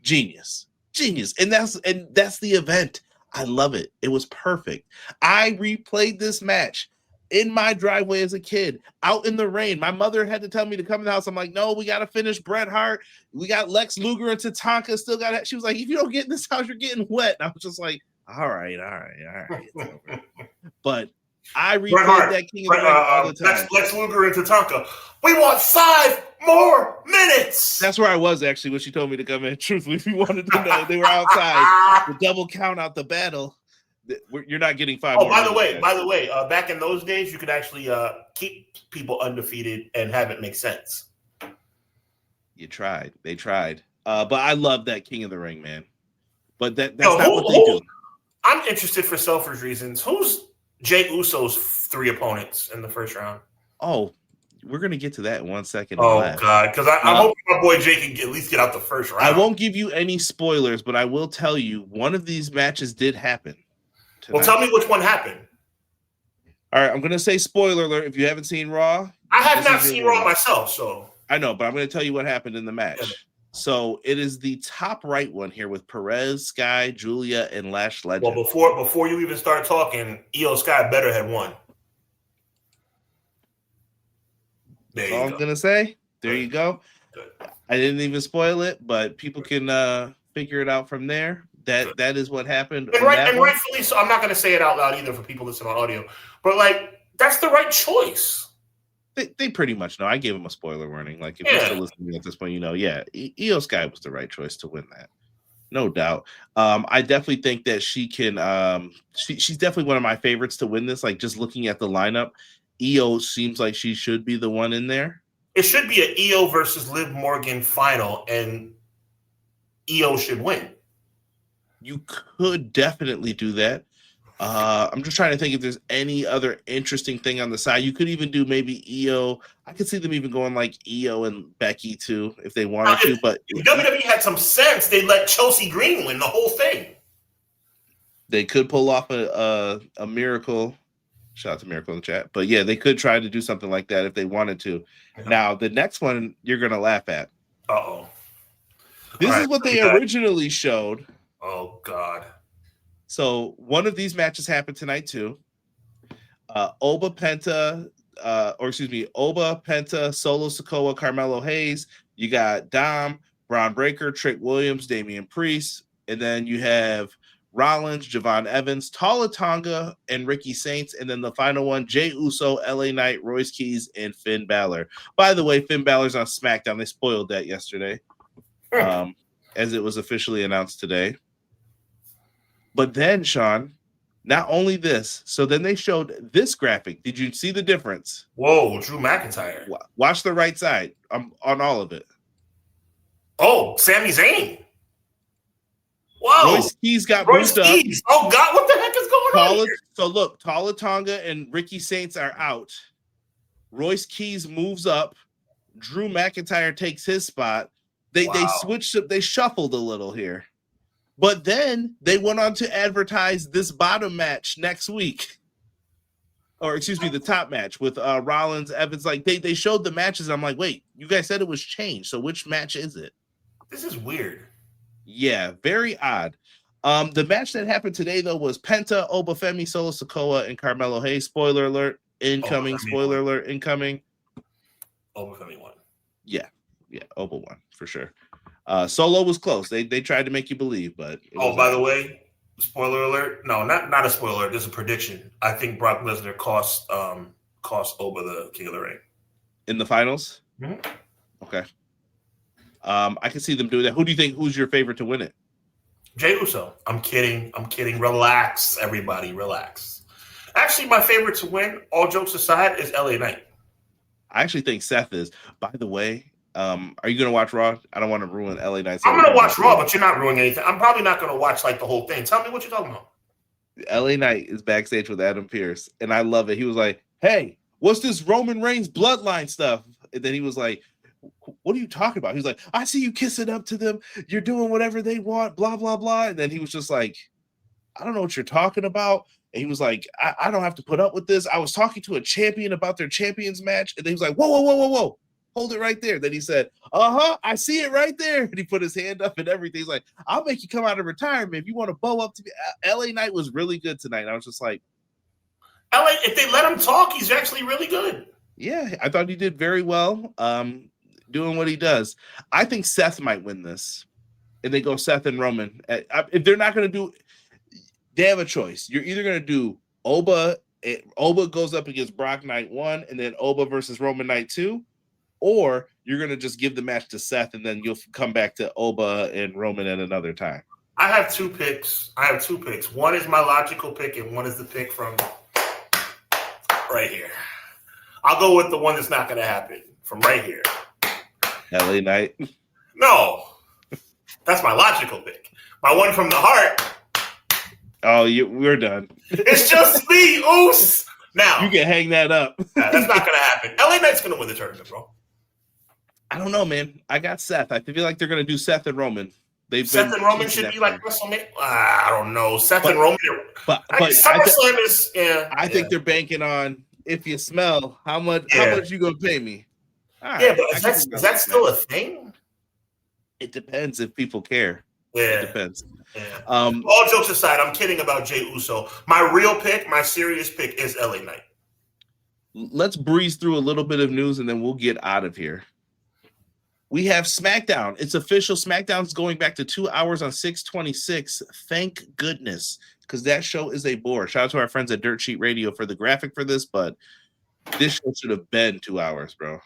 Genius. And that's the event. I love it. It was perfect. I replayed this match in my driveway as a kid, out in the rain. My mother had to tell me to come in the house. I'm like, no, we got to finish Bret Hart. We got Lex Luger and Tatanka still got it. She was like, if you don't get in this house, you're getting wet. And I was just like, all right. It's over. But I replayed that King of the Ring all the time. Lex Luger and Tatanka. We want 5 more minutes. That's where I was actually when she told me to come in. Truthfully, if you wanted to know, they were outside. The double count out the battle. You're not getting 5 more minutes. By the way, back in those days, you could actually keep people undefeated and have it make sense. You tried. They tried. But I love that King of the Ring, man. But that's not what they do. I'm interested for selfish reasons. Who's Jey Uso's 3 opponents in the first round? Oh, we're going to get to that in 1 second. Oh, God. Because I'm hoping my boy Jey can at least get out the first round. I won't give you any spoilers, but I will tell you one of these matches did happen tonight. Well, tell me which one happened. All right, I'm going to say spoiler alert. If you haven't seen Raw. I have not seen Raw myself, so. I know, but I'm going to tell you what happened in the match. Yeah. So it is the top right one here with Perez, Sky, Julia, and Lash Legend. Well, before you even start talking, Io Sky better had won. That's all I'm going to say. There you go. Good. I didn't even spoil it, but people can figure it out from there. That is what happened. And rightfully so. I'm not going to say it out loud either for people listening on audio. But, that's the right choice. They pretty much know. I gave him a spoiler warning. Like, if you're still listening at this point, Io Sky was the right choice to win that. No doubt. I definitely think that she can she's definitely one of my favorites to win this. Like, just looking at the lineup, Io seems like she should be the one in there. It should be an Io versus Liv Morgan final, and Io should win. You could definitely do that. I'm just trying to think if there's any other interesting thing on the side. You could even do maybe Io. I could see them even going like Io and Becky too if they wanted to. But if WWE had some sense, they'd let Chelsea Green win the whole thing. They could pull off a miracle. Shout out to Miracle in the chat. But yeah, they could try to do something like that if they wanted to. Yeah. Now, the next one you're going to laugh at. Uh-oh. This is what they originally showed. Oh, God. So one of these matches happened tonight too. Oba Penta, Solo Sikoa, Carmelo Hayes. You got Dom, Braun Breaker, Trick Williams, Damian Priest, and then you have Rollins, Javon Evans, Tala Tonga, and Ricky Saints, and then the final one, Jey Uso, LA Knight, Royce Keys, and Finn Balor. By the way, Finn Balor's on SmackDown. They spoiled that yesterday, as it was officially announced today. But then, Sean, not only this, so then they showed this graphic. Did you see the difference? Whoa, Drew McIntyre. Watch the right side. I'm on all of it. Oh, Sami Zayn. Whoa. Royce Keys got moved up. Oh, God, what the heck is going on here? So, look, Tala Tonga and Ricky Saints are out. Royce Keys moves up. Drew McIntyre takes his spot. They switched up. They shuffled a little here. But then they went on to advertise this bottom match next week. or excuse me, the top match with Rollins, Evans. Like they showed the matches. I'm like, wait, you guys said it was changed. So which match is it? This is weird. Yeah, very odd. The match that happened today though was Penta, Obafemi, Solo Sikoa, and Carmelo Hayes. Spoiler alert, incoming. Spoiler alert, incoming. Obafemi won. Yeah, Oba won for sure. Solo was close. They tried to make you believe, but by the way, spoiler alert. No, not a spoiler alert. There's a prediction. I think Brock Lesnar cost Oba the King of the Ring in the finals. Mm-hmm. Okay. I can see them doing that. Who do you think? Who's your favorite to win it? Jey Uso. I'm kidding. Relax, everybody. Relax. Actually, my favorite to win, all jokes aside, is LA Knight. I actually think Seth is. By the way, are you going to watch Raw? I don't want to ruin LA Knight. I'm going to watch Raw, but you're not ruining anything. I'm probably not going to watch like the whole thing. Tell me what you're talking about. LA Knight is backstage with Adam Pearce, and I love it. He was like, "Hey, what's this Roman Reigns bloodline stuff?" And then he was like, "What are you talking about?" He's like, "I see you kissing up to them. You're doing whatever they want, blah, blah, blah." And then he was just like, "I don't know what you're talking about." And he was like, I don't have to put up with this. I was talking to a champion about their champions match. And then he was like, whoa. Hold it right there. Then he said, I see it right there. And he put his hand up and everything. He's like, I'll make you come out of retirement if you want to bow up to me. LA Knight was really good tonight. I was just like, LA, if they let him talk, he's actually really good. Yeah, I thought he did very well doing what he does. I think Seth might win this. And they go Seth and Roman. If they're not going to do, they have a choice. You're either going to do Oba goes up against Brock Night 1, and then Oba versus Roman Night 2, or you're going to just give the match to Seth, and then you'll come back to Oba and Roman at another time. I have two picks. One is my logical pick, and one is the pick from right here. I'll go with the one that's not going to happen from right here. LA Knight? No. That's my logical pick. My one from the heart. Oh, we're done. It's just me, Oos. Now you can hang that up. That's not going to happen. LA Knight's going to win the tournament, bro. I don't know, man. I got Seth. I feel like they're going to do Seth and Roman. Seth and Roman should be like WrestleMania. I don't know. Seth and Roman. But SummerSlam is. Yeah. I think they're banking on if you smell how much you going to pay me. But is that still a thing? It depends if people care. Yeah. It depends. Yeah. All jokes aside, I'm kidding about Jey Uso. My real pick, my serious pick is LA Knight. Let's breeze through a little bit of news and then we'll get out of here. We have SmackDown. It's official. SmackDown's going back to 2 hours on 6/26. Thank goodness, because that show is a bore. Shout out to our friends at Dirt Sheet Radio for the graphic for this, but this show should have been 2 hours, bro.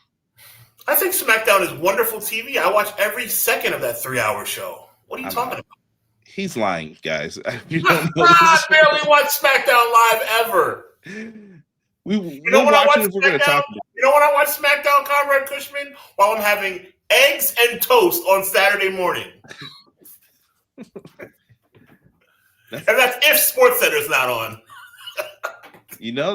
I think SmackDown is wonderful TV. I watch every second of that 3-hour show. What are you talking about? He's lying, guys. I barely watch SmackDown live ever. You know when I watch SmackDown, Conrad Cushman? While I'm having eggs and toast on Saturday morning. And that's if SportsCenter's not on.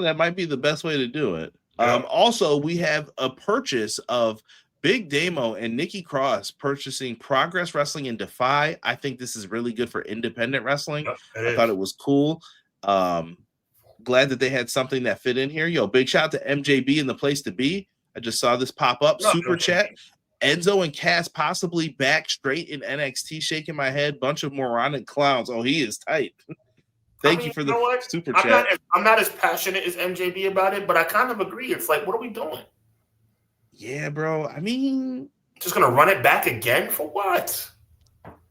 That might be the best way to do it. Yeah. Also, we have a purchase of Big Damo and Nikki Cross purchasing Progress Wrestling and Defy. I think this is really good for independent wrestling. I thought it was cool. Glad that they had something that fit in here. Big shout out to MJB and the place to be. I just saw this pop up. Super chat. Enzo and Cass possibly back straight in NXT. Shaking my head. Bunch of moronic clowns. Oh, he is tight. Thank you for the super chat. I'm not as passionate as MJB about it, but I kind of agree. It's like, what are we doing? Yeah, bro. I mean, just gonna run it back again for what?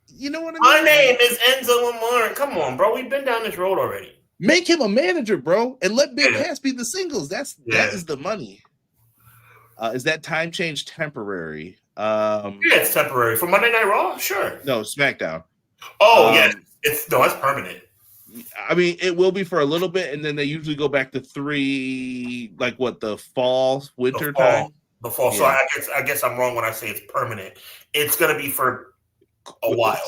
You know what I mean? My name is Enzo Lamar. Come on, bro. We've been down this road already. Make him a manager, bro, and let Big Cass be the singles. That is the money. Is that time change temporary? It's temporary for Monday Night Raw. Sure. No, SmackDown. Oh yeah, it's permanent. I mean, it will be for a little bit, and then they usually go back to 3, like what the fall, winter time. The fall. Yeah. So I guess I'm wrong when I say it's permanent. It's going to be for a while.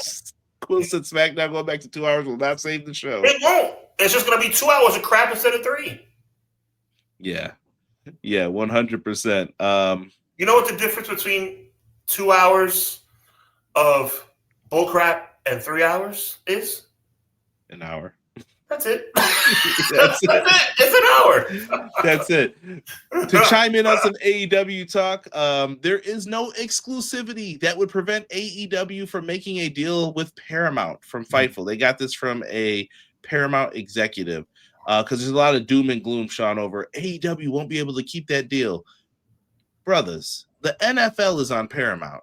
Quill said SmackDown going back to 2 hours will not save the show. It won't. It's just going to be 2 hours of crap instead of 3. Yeah, 100%. You know what the difference between 2 hours of bullcrap and 3 hours is? An hour. That's it. That's it. It's an hour. That's it. To chime in on some AEW talk, there is no exclusivity that would prevent AEW from making a deal with Paramount from Fightful. They got this from a Paramount executive because there's a lot of doom and gloom, Sean, over AEW won't be able to keep that deal. Brothers, the NFL is on Paramount.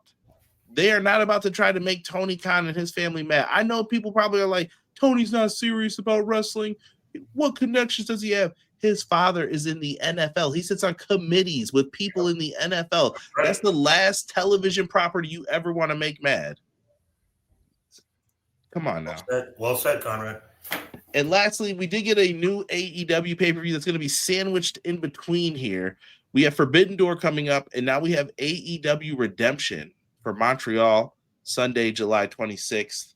They are not about to try to make Tony Khan and his family mad. I know people probably are like, Tony's not serious about wrestling. What connections does he have? His father is in the NFL. He sits on committees with people in the NFL. Right. That's the last television property you ever want to make mad. Come on now. Well said, Conrad. And lastly, we did get a new AEW pay-per-view that's going to be sandwiched in between here. We have Forbidden Door coming up, and now we have AEW Redemption for Montreal, Sunday, July 26th.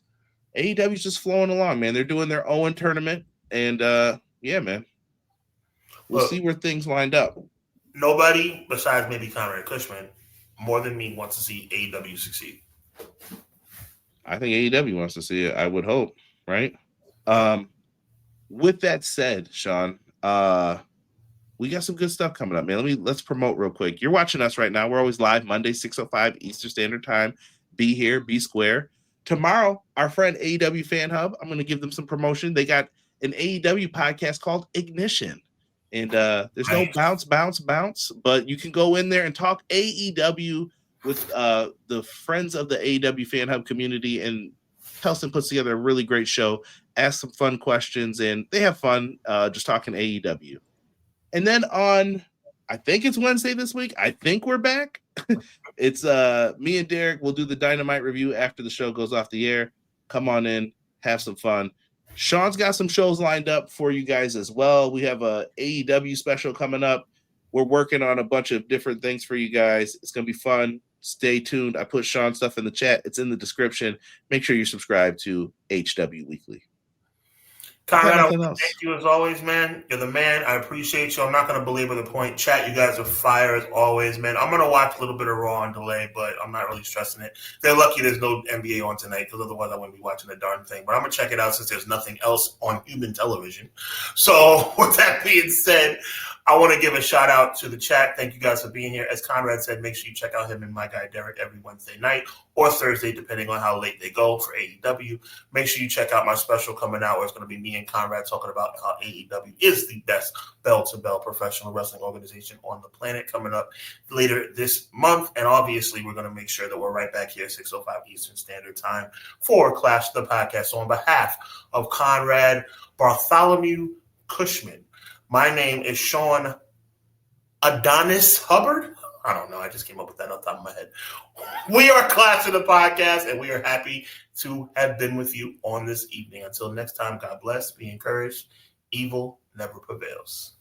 AEW's just flowing along, man. They're doing their Owen tournament, and yeah, man. We'll see where things wind up. Nobody besides maybe Conrad Cushman, more than me, wants to see AEW succeed. I think AEW wants to see it. I would hope, right? With that said, Sean, we got some good stuff coming up, man. Let's promote real quick. You're watching us right now. We're always live Monday, 6:05 Eastern Standard Time. Be here, be square. Tomorrow, our friend AEW Fan Hub, I'm going to give them some promotion. They got an AEW podcast called Ignition. And there's no bounce, but you can go in there and talk AEW with the friends of the AEW Fan Hub community. And Kelson puts together a really great show, ask some fun questions, and they have fun just talking AEW. And then on, I think it's Wednesday this week. I think we're back. It's me and Derek. We'll do the Dynamite review after the show goes off the air. Come on in, have some fun. Sean's got some shows lined up for you guys as well. We have a AEW special coming up. We're working on a bunch of different things for you guys. It's going to be fun. Stay tuned. I put Sean's stuff in the chat. It's in the description. Make sure you subscribe to HW Weekly. Conrad, thank you as always, man. You're the man. I appreciate you. I'm not going to belabor the point. Chat, you guys are fire as always, man. I'm going to watch a little bit of Raw on delay, but I'm not really stressing it. They're lucky there's no NBA on tonight because otherwise I wouldn't be watching the darn thing. But I'm going to check it out since there's nothing else on human television. So with that being said, I want to give a shout out to the chat. Thank you guys for being here. As Conrad said, make sure you check out him and my guy Derek every Wednesday night or Thursday, depending on how late they go for AEW. Make sure you check out my special coming out where it's going to be me and Conrad talking about how AEW is the best bell-to-bell professional wrestling organization on the planet coming up later this month. And obviously, we're going to make sure that we're right back here at 6:05 Eastern Standard Time for Clash the Podcast. So on behalf of Conrad Bartholomew Cushman, my name is Sean Adonis Hubbard. I don't know. I just came up with that on top of my head. We are Clash of the Podcast, and we are happy to have been with you on this evening. Until next time, God bless. Be encouraged. Evil never prevails.